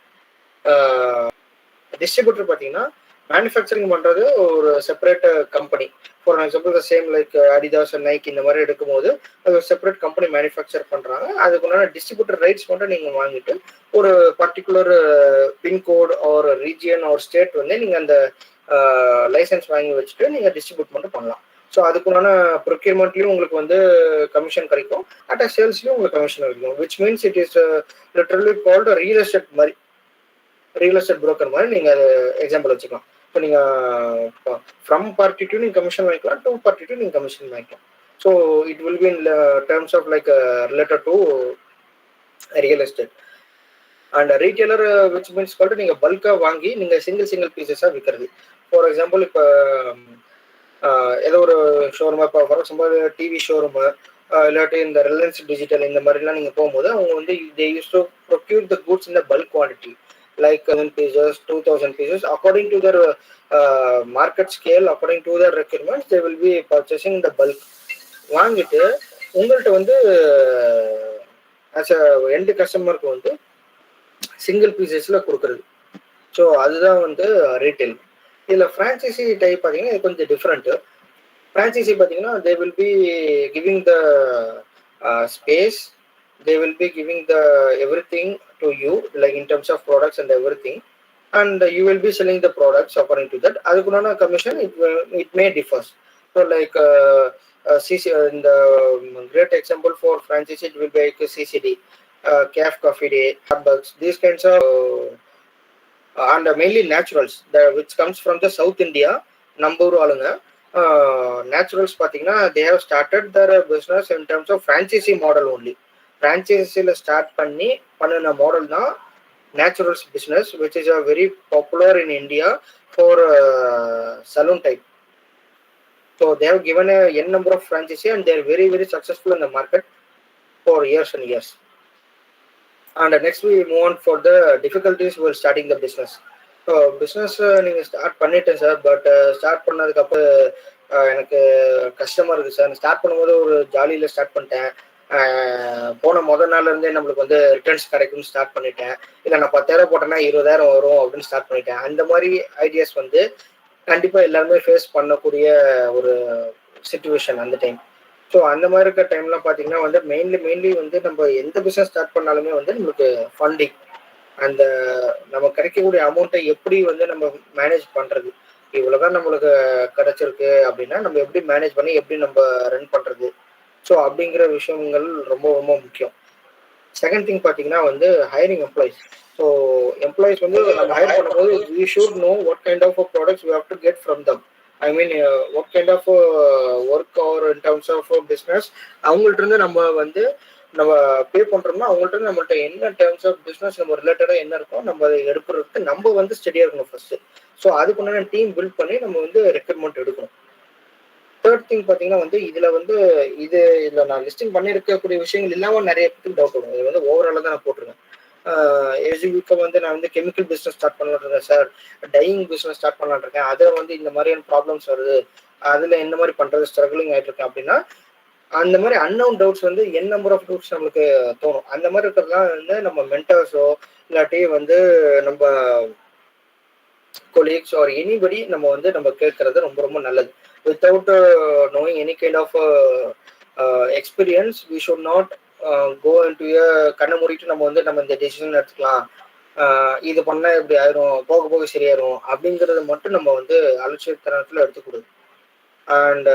Speaker 3: டிஸ்ட்ரிபியூட்டர் பார்த்தீங்கன்னா மேனுஃபேக்சரிங் பண்ணுறது ஒரு separate company. For example the same like Adidas, Nike இந்த மாதிரி எடுக்கும்போது அது ஒரு செப்பரேட் கம்பெனி மேனுஃபேக்சர் பண்ணுறாங்க. அதுக்குண்டான டிஸ்ட்ரிபியூட்டர் ரைட்ஸ் மட்டும் நீங்கள் வாங்கிட்டு ஒரு பர்டிகுலர் பின்கோட் ஒரு ரீஜியன் ஒரு ஸ்டேட் வந்து நீங்கள் அந்த லைசன்ஸ் வாங்கி வச்சுட்டு நீங்கள் டிஸ்ட்ரிபியூட் மட்டும் பண்ணலாம். ஸோ அதுக்குண்டான ப்ரொக்யூர்மெண்ட்லையும் உங்களுக்கு வந்து கமிஷன் கிடைக்கும், அட் சேல்ஸ்லையும் உங்களுக்கு கமிஷன் கிடைக்கும். Which means it is literally called real estate மாதிரி, ரியல் எஸ்டேட் புரோக்கர் மாதிரி நீங்கள் அது எக்ஸாம்பிள் வச்சுக்கலாம். இப்போ நீங்கள் ஃப்ரம் பார்ட்டி டு நீங்கள் கமிஷன் வாங்கிக்கலாம், டு பார்ட்டி டு நீங்கள் கமிஷன் வாங்கிக்கலாம். So it will be in terms of like related to real estate. And retailer which means called நீங்கள் பல்காக வாங்கி நீங்கள் சிங்கிள் பீசஸாக விற்கிறது. ஃபார் எக்ஸாம்பிள் இப்போ ஏதோ ஒரு ஷோரூம், இப்போ ஃபார் எக்ஸாம்பிள் டிவி ஷோரூமு, இல்லாட்டி இந்த ரிலையன்ஸ் டிஜிட்டல் இந்த மாதிரிலாம் நீங்கள் போகும்போது அவங்க வந்து they use to procure the goods in the bulk quantity like 1000 pieces, 2000 pieces, according to their market scale, according to their requirements, they will be purchasing the bulk. வாங்கிட்டு உங்கள்கிட்ட வந்து ஆஸ் அ எண்டு கஸ்டமருக்கு வந்து single பீசஸில் கொடுக்குறது. So அதுதான் வந்து retail. இதில் franchisee type பார்த்தீங்கன்னா இது கொஞ்சம் டிஃப்ரெண்ட்டு. ஃப்ரான்ச்சைசி பார்த்தீங்கன்னா தே will be giving the space, they will be giving the everything to you, like in terms of products and everything, and you will be selling the products according to that. Adukunana commission it may differs. So like CC in the great example for franchise it will be like CCD, Caf Coffee Day, Starbucks, these kinds of and mainly naturals which comes from the South India. Number ஆளுங்க naturals பார்த்தீங்கன்னா they have started their business in terms of franchisee model only. ஃப்ரான்ச்சைஸியில் start பண்ணின model தான் Naturals business, which is a very popular in India for salon type. So they have given n number of franchisee and they are very very successful in the market for years and years. And next we move on for the difficulties while starting the business. So business நீங்கள் start பண்ணிட்டேன் sir, but start பண்ணதுக்கப்புறம் எனக்கு கஷ்டமாக இருக்குது sir. Start பண்ணும்போது ஒரு ஜாலியில் start பண்ணிட்டேன், போன முதல் நாள்ல இருந்தே நம்மளுக்கு வந்து ரிட்டர்ன்ஸ் கிடைக்கும்னு ஸ்டார்ட் பண்ணிட்டேன், இல்லை நான் 10,000 போட்டேன்னா 20,000 வரும் அப்படின்னு ஸ்டார்ட் பண்ணிட்டேன். அந்த மாதிரி ஐடியாஸ் வந்து கண்டிப்பா எல்லாருமே ஃபேஸ் பண்ணக்கூடிய ஒரு சிச்சுவேஷன் அந்த டைம். ஸோ அந்த மாதிரி இருக்க டைம்லாம் பார்த்தீங்கன்னா வந்து மெயின்லி வந்து நம்ம எந்த பிஸ்னஸ் ஸ்டார்ட் பண்ணாலுமே வந்து நம்மளுக்கு ஃபண்டிங் அந்த நம்ம கிடைக்கக்கூடிய அமௌண்ட்டை எப்படி வந்து நம்ம மேனேஜ் பண்றது, இவ்வளவுதான் நம்மளுக்கு கிடைச்சிருக்கு அப்படின்னா நம்ம எப்படி மேனேஜ் பண்ணி எப்படி நம்ம ரன் பண்றது. ஸோ அப்படிங்கிற விஷயங்கள் ரொம்ப ரொம்ப முக்கியம். செகண்ட் திங் பார்த்தீங்கன்னா வந்து ஹையரிங் எம்ப்ளாயிஸ். ஸோ எம்ப்ளாயிஸ் வந்து நம்ம ஹையர் பண்ணும்போது we should know what kind of products we have to get from them. I mean what kind of work or in terms of business அவங்கள்ட்ட இருந்து நம்ம வந்து நம்ம பே பண்றோம்னா அவங்கள்ட்ட இருந்து நம்மள்ட்ட என்ன டர்ம்ஸ் ஆஃப் பிஸ்னஸ் நம்ம ரிலேட்டடா என்ன இருக்கோ நம்ம அதை எடுக்கிறதுக்கு நம்ம வந்து ஸ்டெடியா இருக்கணும் ஃபர்ஸ்ட். ஸோ அதுக்குண்டான டீம் பில்ட் பண்ணி நம்ம வந்து ரெக்ரூட்மெண்ட் எடுக்கணும். தேர்ட் திங் பார்த்தீங்கன்னா வந்து இதுல நான் லிஸ்டிங் பண்ணியிருக்கக்கூடிய விஷயங்கள் இல்லாம நிறைய பேருக்கு டவுட் வரும். இது வந்து ஓவராலாக தான் நான் போட்டிருக்கேன். எஸ்யூவிக்கு வந்து நான் வந்து கெமிக்கல் பிஸ்னஸ் ஸ்டார்ட் பண்ணலான்னு இருக்கேன் சார், டையிங் பிஸ்னஸ் ஸ்டார்ட் பண்ணலான்னு இருக்கேன், அதில் வந்து இந்த மாதிரியான ப்ராப்ளம்ஸ் வருது, அதில் என்ன மாதிரி பண்ணுறது ஸ்ட்ரகிளிங் ஆகிட்டு இருக்கேன் அப்படின்னா அந்த மாதிரி அன்னவுன் டவுட்ஸ் வந்து என் நம்பர் ஆஃப் டவுட்ஸ் நம்மளுக்கு தோணும். அந்த மாதிரி இருக்கிறதுலாம் வந்து நம்ம மென்டர்ஸோ இல்லாட்டி வந்து நம்ம கொலீக்ஸ் ஆர் எனிபடி நம்ம கேட்கறது ரொம்ப ரொம்ப நல்லது. Without knowing any kind of experience we should not go in to கண்ணை மூடிட்டு நம்ம இந்த டெசிஷன் எடுத்துக்கலாம், இது பண்ணா இப்படி ஆயிரும், போக போக சரியாயிரும் அப்படிங்கறது மட்டும் நம்ம வந்து அலட்சியத்தனத்துல எடுத்துக்கூடாது. And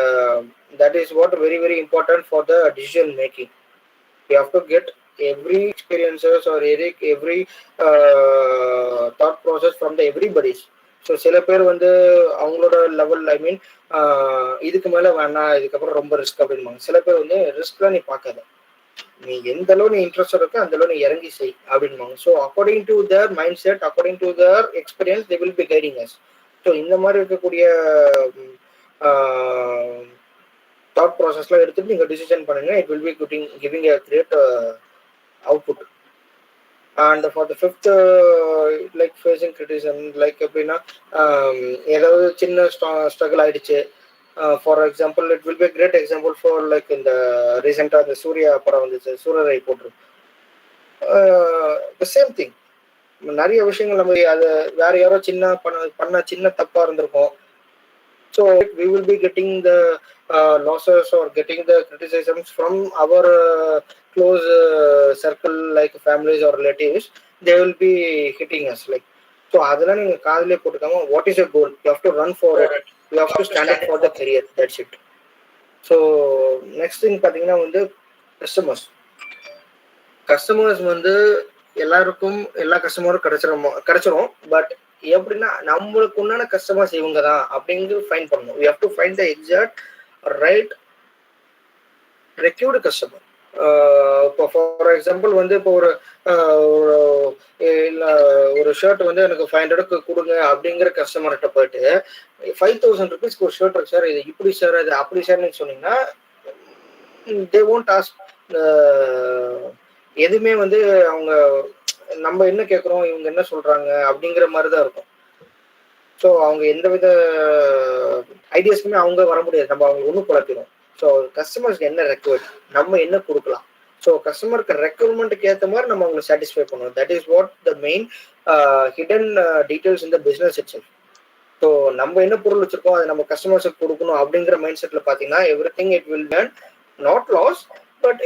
Speaker 3: that is what very very important for the decision making. You have to get every experiences or every thought process from the everybody's. So சில பேர் வந்து அவங்களோட லெவல் ஐ மீன் இதுக்கு மேலே வேணாம், இதுக்கப்புறம் ரொம்ப ரிஸ்க் அப்படின்பாங்க. சில பேர் வந்து ரிஸ்க்லாம் நீ பார்க்காத, நீ எந்த அளவு நீ இன்ட்ரெஸ்ட் இருக்கோ அந்த அளவு நீ இறங்கி செய் அப்படின்பாங்க. So according to their mindset, according to their experience they will be guiding us. So இந்த மாதிரி இருக்கக்கூடிய தாட் ப்ராசஸ்லாம் எடுத்துட்டு நீங்கள் டிசிஷன் பண்ணுங்க. It will be giving a great output. And for the fifth like facing criticism, like எப்படின்னா ஏதாவது சின்ன ஸ்ட்ரகிள் ஆயிடுச்சு. For example it will be great example for like இந்த ரீசெண்டாக இந்த சூர்யா படம் வந்துச்சு, சூரரை போட்டு சேம் திங். நிறைய விஷயங்கள் நம்ம அதை வேற யாரோ பண்ண சின்ன தப்பா இருந்திருக்கும். So we will be getting the losses or getting the criticisms from our close circle like families or relatives. They will be hitting us like. So அதெல்லாம் நீங்க காதுலயே போட்டுக்காம what is your goal, you have to run for it, you have to stand up for the career, that's it. So next thing பாத்தீங்கன்னா வந்து customers வந்து எல்லாருக்கும் எல்லா கஸ்டமரும் கிடைச்சிரும். But எப்படின்னா நம்மளுக்கு உண்டான கஸ்டமர்ஸ் இவங்க தான் அப்படிங்கிறது ஃபைன் பண்ணணும். We have to find the exact right required customer. இப்போ ஃபார் எக்ஸாம்பிள் வந்து இப்போ ஒரு ஷர்ட் வந்து எனக்கு 500 கொடுங்க அப்படிங்கிற கஸ்டமர்கிட்ட போயிட்டு 5000 rupees ஒரு ஷர்ட் இருக்கு சார், இது இப்படி சார் அது அப்படி சார்னு சொன்னீங்கன்னா தே வோன்ட் ஆஸ்க். எதுவுமே வந்து அவங்க நம்ம என்ன கேட்குறோம் இவங்க என்ன சொல்றாங்க அப்படிங்கிற மாதிரி தான் இருக்கும். ஸோ அவங்க எந்த வித ஐடியாஸ்க்குமே அவங்க வர முடியாது, நம்ம அவங்க ஒன்றும் குழப்பிடும். ஸோ கஸ்டமர்ஸ்க்கு என்ன ரெக்வயர்ட், நம்ம என்ன கொடுக்கலாம். ஸோ கஸ்டமருக்கு ரெக்வயர்மெண்ட்டுக்கு ஏற்ற மாதிரி நம்ம அவங்களை சாட்டிஸ்ஃபை பண்ணுவோம். That is what the main hidden details இந்த பிஸ்னஸ் இட்செல்ஃப். ஸோ நம்ம என்ன பொருள் வச்சிருக்கோம் அதை நம்ம கஸ்டமர்ஸுக்கு கொடுக்கணும் அப்படிங்கிற மைண்ட் செட்டில் பார்த்தீங்கன்னா every thing it will earn not loss, but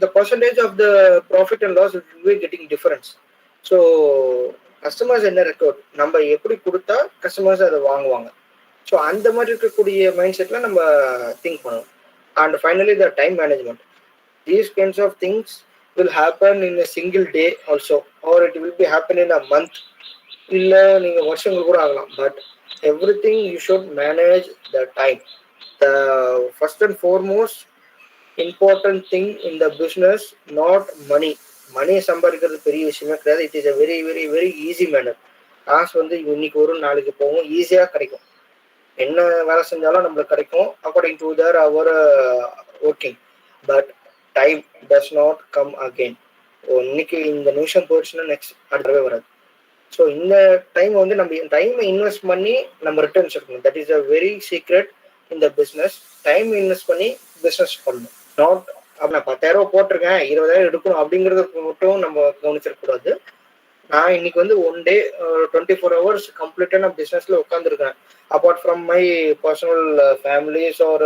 Speaker 3: the percentage of the profit and loss will be getting difference. So customers என்ன ரெக்கார்ட் நம்ம எப்படி கொடுத்தா கஸ்டமர்ஸ் அதை வாங்குவாங்க. ஸோ அந்த மாதிரி இருக்கக்கூடிய மைண்ட் செட்ல நம்ம திங்க் பண்ணணும். And finally the time management. These kinds of things will happen in a single day also, or it will be happen in a month. இல்லை நீங்கள் வருஷங்கள் கூட ஆகலாம். But everything you should manage the time. The first and foremost important thing in the business, not money. மணியை சம்பாதிக்கிறது பெரிய விஷயமே கிடையாது. It is a very very very easy manner. காசு வந்து இன்னைக்கு ஒரு நாளைக்கு போகும், ஈஸியாக கிடைக்கும். என்ன வேலை செஞ்சாலும் நம்மளுக்கு கிடைக்கும் according to their hour working. But time does not come again. இன்னைக்கு இந்த நிமிஷம் போயிடுச்சுன்னா நெக்ஸ்ட் அடுத்தவே வராது. ஸோ இந்த டைம் வந்து நம்ம டைமை இன்வெஸ்ட் பண்ணி நம்ம ரிட்டர்ன்ஸ் எடுக்கணும். That is a very secret இந்த பிஸ்னஸ். டைம் இன்வெஸ்ட் பண்ணி பிஸ்னஸ் பண்ணணும். நாட் அப்படி நான் 10,000 போட்டிருக்கேன் 20,000 எடுக்கணும் அப்படிங்கிறத மட்டும் நம்ம கவனிச்சிடக்கூடாது. நான் இன்னைக்கு வந்து ஒன் டே 24 hours கம்ப்ளீட்டாக நான் பிஸ்னஸில் உட்காந்துருக்கேன். Apart from my personal families or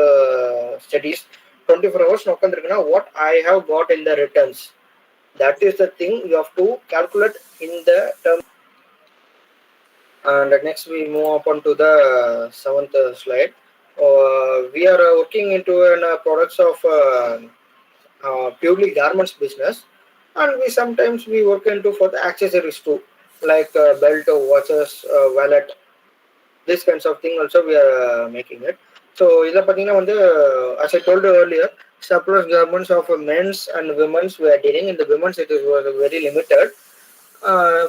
Speaker 3: studies 24 hours நான் உட்காந்துருக்கேன்னா what I have got in the returns. That is the thing you have to calculate in the term. And next we move on to the seventh slide. We are working into products of purely garments business, and we sometimes we work into for the accessories too, like belt, watches, wallet, this kinds of thing also we are making it. So இதில் பார்த்தீங்கன்னா வந்து as I told you earlier, surplus garments of men's and women's we are dealing. In the women's it was very limited.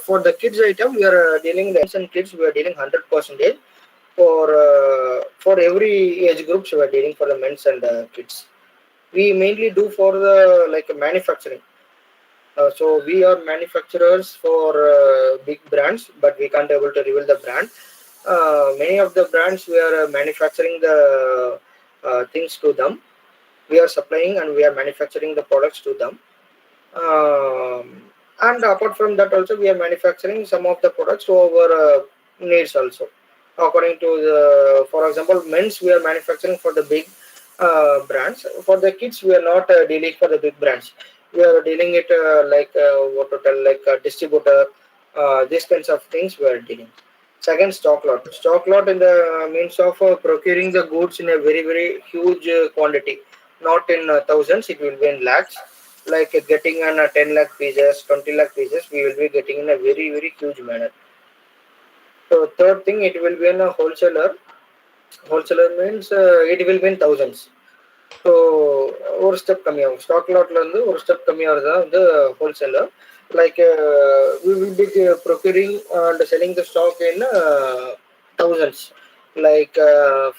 Speaker 3: For the kids item we are dealing the men's and kids we are dealing 100%. For every age groups we are dealing for the men's and kids. We mainly do for the like manufacturing. So we are manufacturers for big brands, but we can't able to reveal the brand. Many of the brands we are manufacturing the things to them. We are supplying and we are manufacturing the products to them. And apart from that also we are manufacturing some of the products to our needs also. According to the, for example, men's we are manufacturing for the big brands. For the kids we are not dealing for the big brands. We are dealing it like what to tell, like a distributor, these kinds of things we are dealing. Second, stock lot. Stock lot in the means of procuring the goods in a very very huge quantity, not in thousands, it will be in lakhs. Like getting on 10 lakh pieces, 20 lakh pieces, we will be getting in a very very huge manner. So third thing, it will be in a wholesaler. Wholesaler means it will be in thousands. So ஒரு step கம்மியாகும். Stock லாட்ல இருந்து ஒரு step கம்மியாகிறது தான் வந்து wholesaler. Like we will be procuring and selling the stock in thousands, like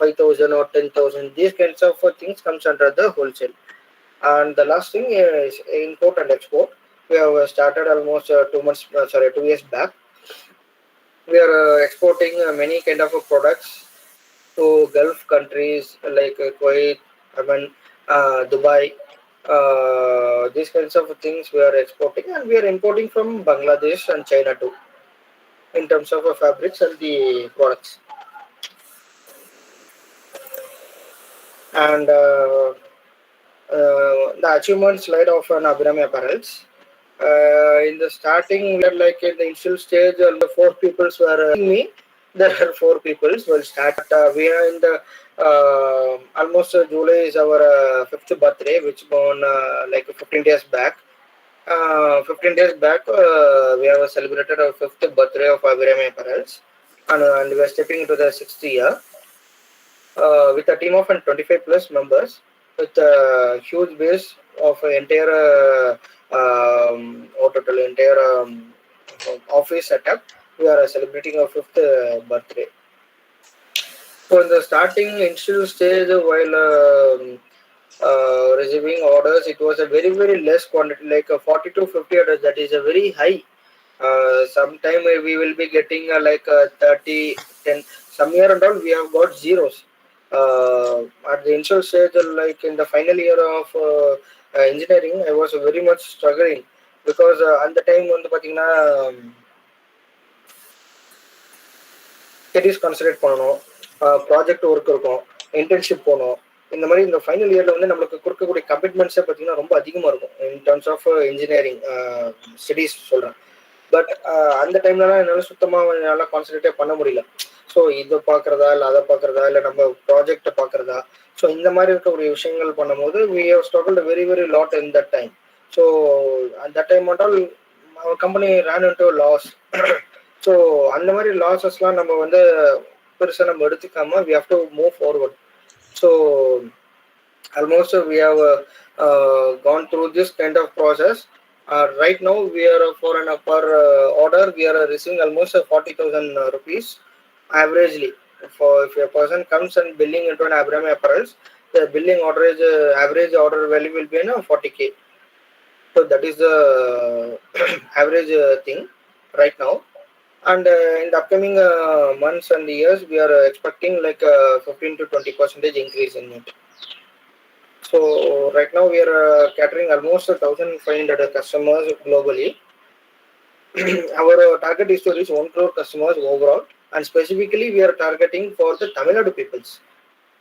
Speaker 3: 5,000 or 10,000. These kinds of things comes under the wholesale. And the last thing is import and export. We have started almost 2 years back. We are exporting many kind of products to Gulf countries like Kuwait, Oman, Dubai. These kinds of things we are exporting, and we are importing from Bangladesh and China too, in terms of fabrics and the products. And the achievement slide of an Abhirami Apparels. In the starting, we are like in the initial stage, the 4 people were me. There are 4 people will start. We are in the almost July is our 5th birthday, which born like 15 days back. 15 days back, we have celebrated our 5th birthday of Abhirami Apparels, and we are stepping into the 6th year with a team of 25 plus members, with a huge base of entire entire office setup. We are celebrating our 5th birthday. So in the starting initial stage, while receiving orders, it was a very very less quantity, like 40 to 50 orders. That is a very high. Sometime we will be getting like 30, 10. Some year and all we have got zeros. At the initial stage, like in the final year of engineering, I was very much struggling, because at the time வந்து பார்த்தீங்கன்னா studies concentrate பண்ணணும், project work இருக்கும், internship போகணும். இந்த மாதிரி இந்த final இயரில் வந்து நம்மளுக்கு கொடுக்கக்கூடிய கமிட்மெண்ட்ஸே பார்த்தீங்கன்னா ரொம்ப அதிகமாக இருக்கும் in terms of engineering studies சொல்கிறேன். பட் அந்த டைம்லலாம் என்னால் சுத்தமாக என்னால் கான்சன்ட்ரேட்டே பண்ண முடியல. ஸோ இதை பார்க்குறதா இல்லை அதை பார்க்குறதா இல்லை நம்ம ப்ராஜெக்டை பார்க்குறதா, ஸோ இந்த மாதிரி இருக்கக்கூடிய விஷயங்கள் பண்ணும்போது we have struggled very very lot in that time. So at that time and all, our company ran into a loss. So அந்த மாதிரி லாஸஸ்லாம் நம்ம வந்து பெருசாக நம்ம எடுத்துக்காம we have to move forward. So almost we have gone through this kind of process. Right now we are for an per order we are receiving almost 40,000 rupees averagely. If a person comes and billing into an Abhirami Apparels, the billing order is average order value will be 40K. So that is the average thing right now. And in the upcoming months and years, we are expecting like 15 to 20% increase in it. So right now we are catering almost 1,500 customers globally. Our target is to reach 1 crore customers overall, and specifically we are targeting for the Tamil Nadu peoples.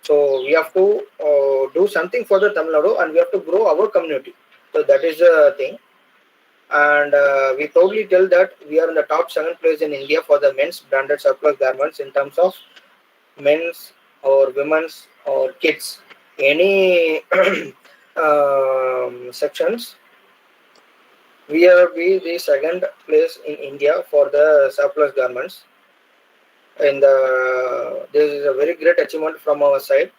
Speaker 3: So we have to do something for the Tamil Nadu, and we have to grow our community. So that is the thing. and we proudly tell that we are in the top 7th place in India for the men's branded surplus garments in terms of men's or women's or kids. Any sections, we are the second place in India for the surplus garments. And this is a very great achievement from our side.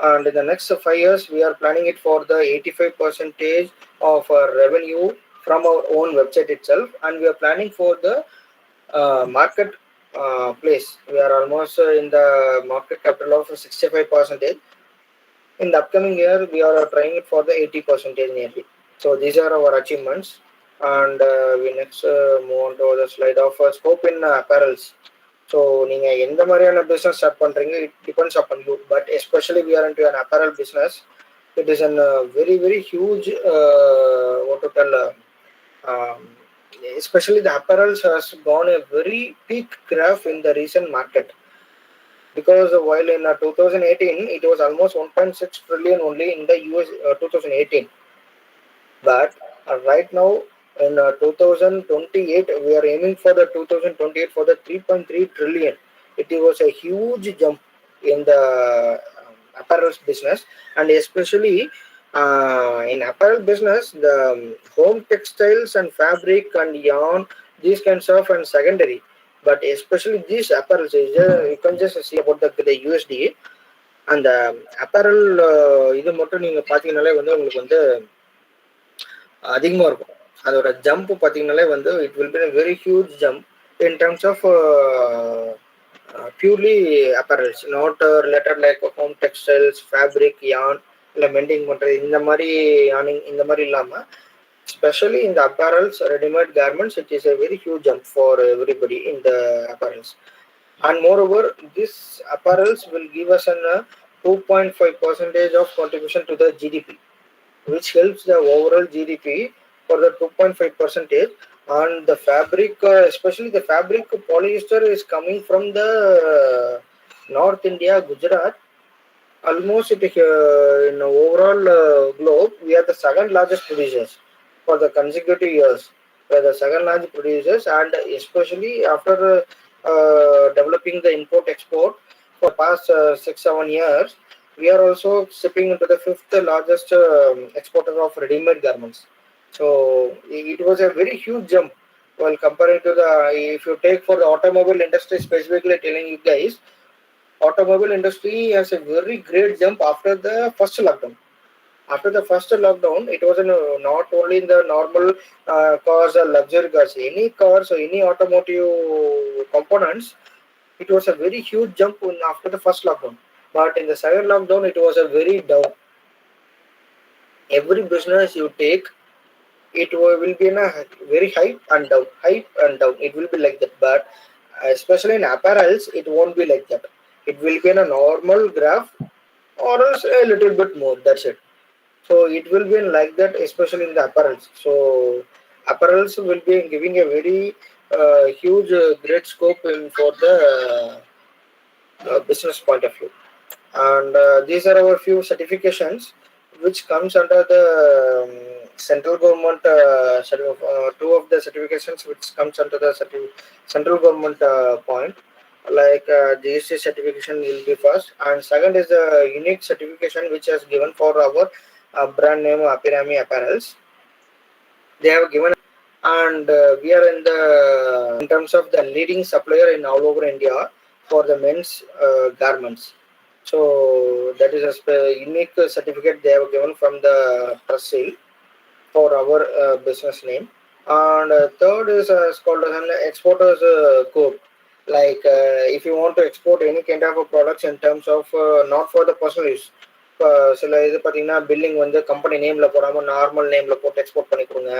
Speaker 3: And in the next 5 years, we are planning it for the 85 percentage of our revenue from our own website itself, and we are planning for the market place. We are almost in the market capital of 65 percentage. In the upcoming year, we are trying it for the 80 percentage nearly. So these are our achievements, and we next move on to the slide of scope in apparels. So நீங்கள் எந்த மாதிரியான business start பண்ணுறீங்க, it depends upon you. But especially we are into an apparel business. It is an very very huge what to tell. Especially the apparels has gone a very peak graph in the recent market, because while in 2018 it was almost 1.6 trillion only in the US 2018, but right now in 2028 we are aiming for the 2028 for the 3.3 trillion. It was a huge jump in the apparel business, and especially in apparel business, the home textiles and fabric and yarn, these kinds of and secondary, but especially these apparels, you can just see about the USD and the apparel. இது மட்டும் நீங்க பாத்தீங்கன்னாலே வந்து உங்களுக்கு வந்து அதிகமாக இருக்கும். அதோட jump பார்த்தீங்கன்னாலே வந்து it will B a very huge jump in terms of purely apparels, not related like home textiles, fabric, yarn, இல்லை மெண்டிங் பண்ணுறது இந்த மாதிரி yarning இந்த மாதிரி இல்லாமல் especially in the apparels, ready-made garments, it is a very huge jump for everybody in the apparels. And moreover, this apparels will give us an 2.5% of contribution to the GDP, which helps the overall GDP for the 2.5%. And the fabric, especially the fabric polyester, is coming from the North India, Gujarat. Almost it in overall globe, we are the second largest producers for the consecutive years. We are the second largest producers, and especially after developing the import-export for past 6-7 years, we are also shipping into the 5th largest exporter of ready-made garments. So it was a very huge jump while comparing to the, if you take for the automobile industry, specifically telling you guys, automobile industry has a very great jump after the first lockdown. After the first lockdown, it was not only in the normal cars or luxury cars, any cars or any automotive components, it was a very huge jump after the first lockdown. But in the second lockdown, it was a very down. Every business you take, it will be in a very high and down, high and down. It will be like that. But especially in apparels, it won't be like that. It will be in a normal graph or else a little bit more. That's it. So it will be like that, especially in the apparels. So apparels will be giving a very huge, great scope for the business point of view. And these are our few certifications which comes under the central government. Two of the certifications which comes under the central government point, like GST certification will be first, and second is a unique certification which has given for our brand name Apirami Apparels. They have given, and we are in terms of the leading supplier in all over India for the men's garments. So that is a unique certificate they have given from the trust seal for our business name. And third is called as an exporters code. Like if you want to export any kind of products in terms of not for the personal use, சில இது பார்த்தீங்கன்னா billing வந்து company நேம்ல போடாமல் normal நேம்ல போட்டு export பண்ணி கொடுங்க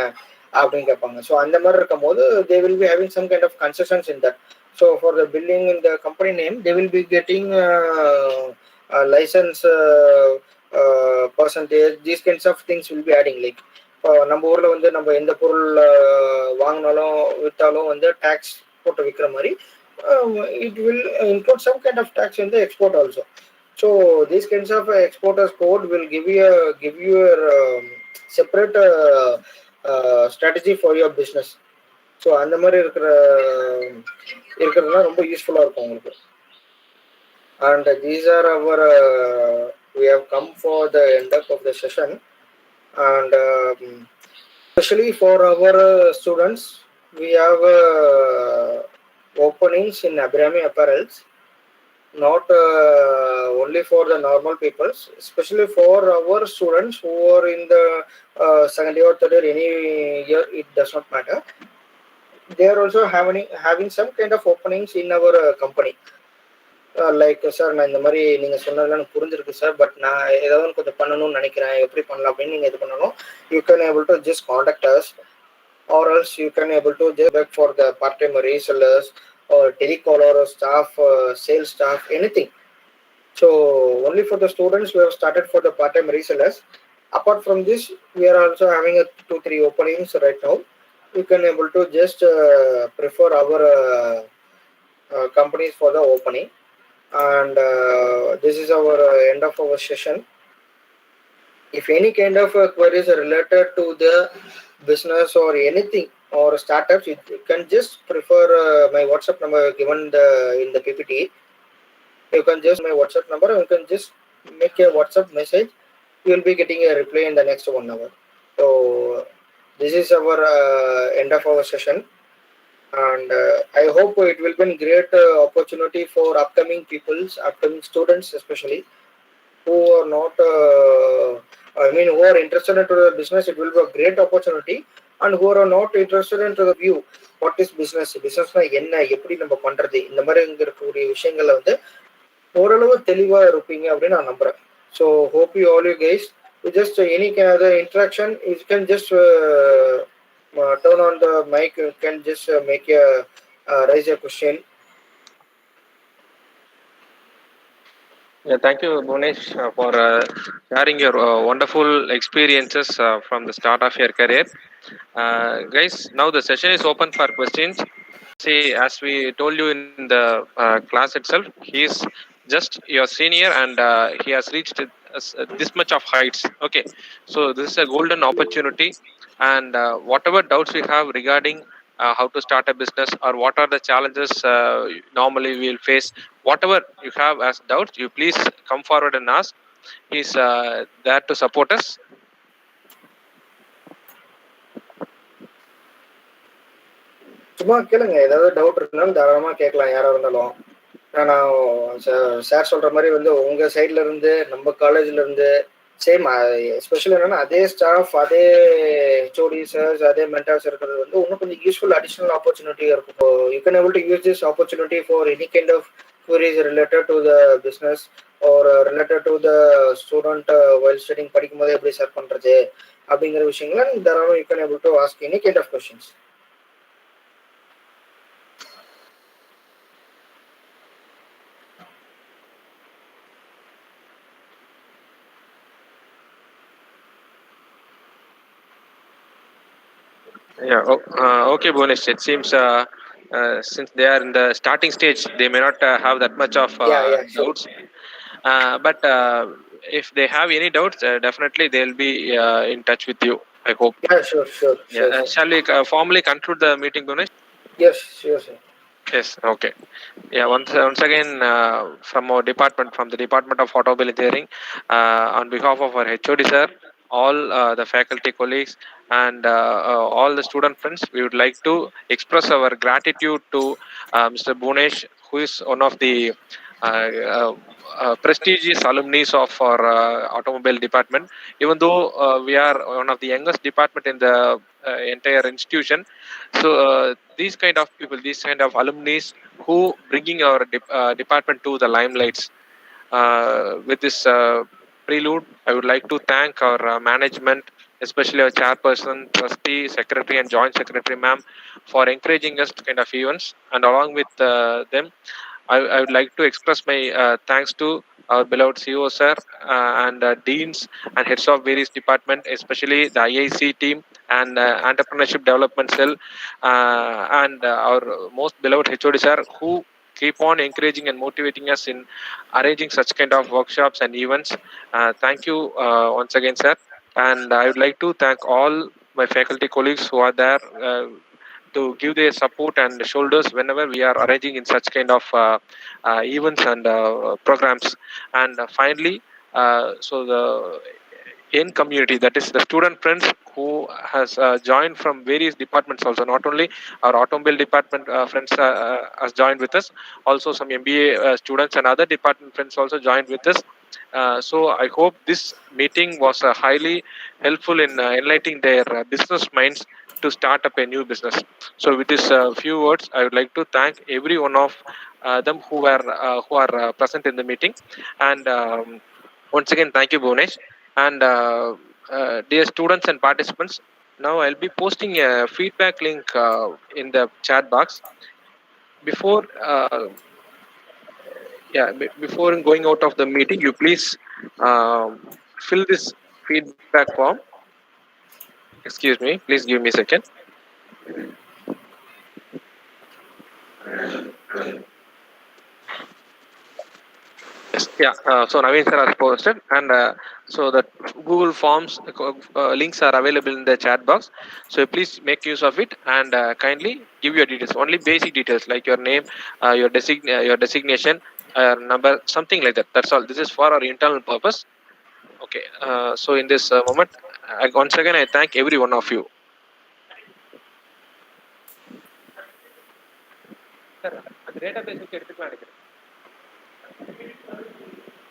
Speaker 3: அப்படின்னு கேட்பாங்க. ஸோ அந்த மாதிரி இருக்கும் போது they will be having some kind of concessions in that. So for the billing in the company name they will be getting license percentage, these kinds of things will be adding. Like நம்ம ஊர்ல வந்து நம்ம எந்த பொருள் வாங்கினாலும் வித்தாலும் வந்து tax போட்டு விற்கிற மாதிரி it will include some kind of tax in the export also. So these kinds of exporters code will give you a separate strategy for your business. So அந்த மாதிரி இருக்கிறதுலாம் ரொம்ப யூஸ்ஃபுல்லாக இருக்கும் உங்களுக்கு. And these are our we have come for the end of the session, and especially for our students we have openings in Abrami apparels, not only for the normal peoples, especially for our students who are in the second year or third year, any year, it does not matter. They are also having some kind of openings in our company. Like sir, நான் இந்த மாதிரி நீங்கள் சொன்னதெல்லாம் எனக்கு புரிஞ்சிருக்கு sir, but நான் ஏதாவது கொஞ்சம் பண்ணணும்னு நினைக்கிறேன், எப்படி பண்ணலாம் அப்படின்னு நீங்கள் இது பண்ணணும். You can able to just contact us, or else you can able to just work for the part-time resellers or telecaller or staff, sales staff, anything. So only for the students we have started for the part-time resellers. Apart from this, we are also having a 2-3 openings right now. You can able to just prefer our companies for the opening. And this is our end of our session. If any kind of queries are related to the business or anything or startups, you can just prefer my WhatsApp number given in the PPT. You can just my WhatsApp number, and you can just make a WhatsApp message. You will be getting a reply in the next 1 hour. So this is our end of our session, and I hope it will be a great opportunity for upcoming students especially, who are not who are interested into the business. It will be a great opportunity. And who are not interested into the view, what is businessனா என்ன, எப்படி நம்ம பண்றது, இந்த மாதிரி இருக்கக்கூடிய விஷயங்கள்ல வந்து ஓரளவு தெளிவா இருப்பீங்க அப்படின்னு நான் நம்புறேன். So hope you all you guys just any other interaction, you can just turn on the mic, you can just make a raise a question.
Speaker 2: Yeah, thank you, Bhunesh, for sharing your wonderful experiences from the start of your career. Guys, now the session is open for questions. See, as we told you in the class itself, he is just your senior, and he has reached this much of heights. Okay, so this is a golden opportunity, and whatever doubts we have regarding how to start a business, or what are the challenges normally we will face, whatever you have as doubts, you please come forward and ask. He's there to support us.
Speaker 3: சும்மா கேளுங்க, ஏதாவது doubt இருந்தாலும் தாராளமா கேட்கலாம், யாரா இருந்தாலும். நான் sir சொல்ற மாதிரி வந்து உங்க சைட்ல இருந்து, நம்ம காலேஜ்ல இருந்து சேம், எஸ்பெஷலி என்னன்னா அதே ஸ்டாஃப், அதே ஹெச்ஓடி சார்ஸ், அதே மென்டார்ஸ் இருக்கிறது வந்து இன்னும் கொஞ்சம் யூஸ்ஃபுல் அடிஷனல் ஆப்பர்ச்சுனிட்டியா இருக்கும். You can able to use this opportunity for any kind of queries related to the business or related to the student while studying, படிக்கும்போது எப்படி சார் பண்றது அப்படிங்கிற விஷயங்களை தாராளமாக you can able to ask any kind of questions.
Speaker 2: Yeah. Okay, Bhunesh. It seems since they are in the starting stage, they may not have that much of doubts. But if they have any doubts, definitely they'll be in touch with you, I hope.
Speaker 3: Yeah, sure.
Speaker 2: Yeah. Shall we formally conclude the meeting, Bhunesh?
Speaker 3: Yes, sure, sir.
Speaker 2: Yes. Okay. Yeah. Once again, from our department, from the Department of Automobile Engineering, on behalf of our HOD sir, all the faculty colleagues, and all the student friends, we would like to express our gratitude to Mr. Bhunesh, who is one of the prestigious alumni of our automobile department. Even though we are one of the youngest department in the entire institution, so these kind of people, these kind of alumni who bringing our department to the limelights. With this prelude, I would like to thank our management, especially our chairperson, trustee, secretary, and joint secretary, ma'am, for encouraging us to kind of events. And along with them, I would like to express my thanks to our beloved CEO sir, and deans and heads of various departments, especially the IIC team and entrepreneurship development cell, and our most beloved HOD sir, who keep on encouraging and motivating us in arranging such kind of workshops and events. Thank you once again, sir. And I would like to thank all my faculty colleagues who are there to give their support and shoulders whenever we are arranging in such kind of events and programs. And finally, so the in community, that is the student friends who has joined from various departments also, not only our automobile department friends has joined with us, also some MBA students and other department friends also joined with us. So I hope this meeting was highly helpful in enlightening their business minds to start up a new business. So with this few words, I would like to thank every one of them who are present in the meeting. And once again, thank you, Bhunesh. And dear students and participants, now I'll be posting a feedback link in the chat box. Before before going out of the meeting, you please fill this feedback form. Excuse me, please give me a second. Yes, yeah. So Naveen sir has posted, and so the Google Forms links are available in the chat box. So please make use of it and kindly give your details. Only basic details like your name, your designation, number, something like that. That's all. This is for our internal purpose. Okay. So in this moment, once again, I thank every one of you. Sir, அந்த database எடுத்துக்கலாம் நினைக்கிறேன்.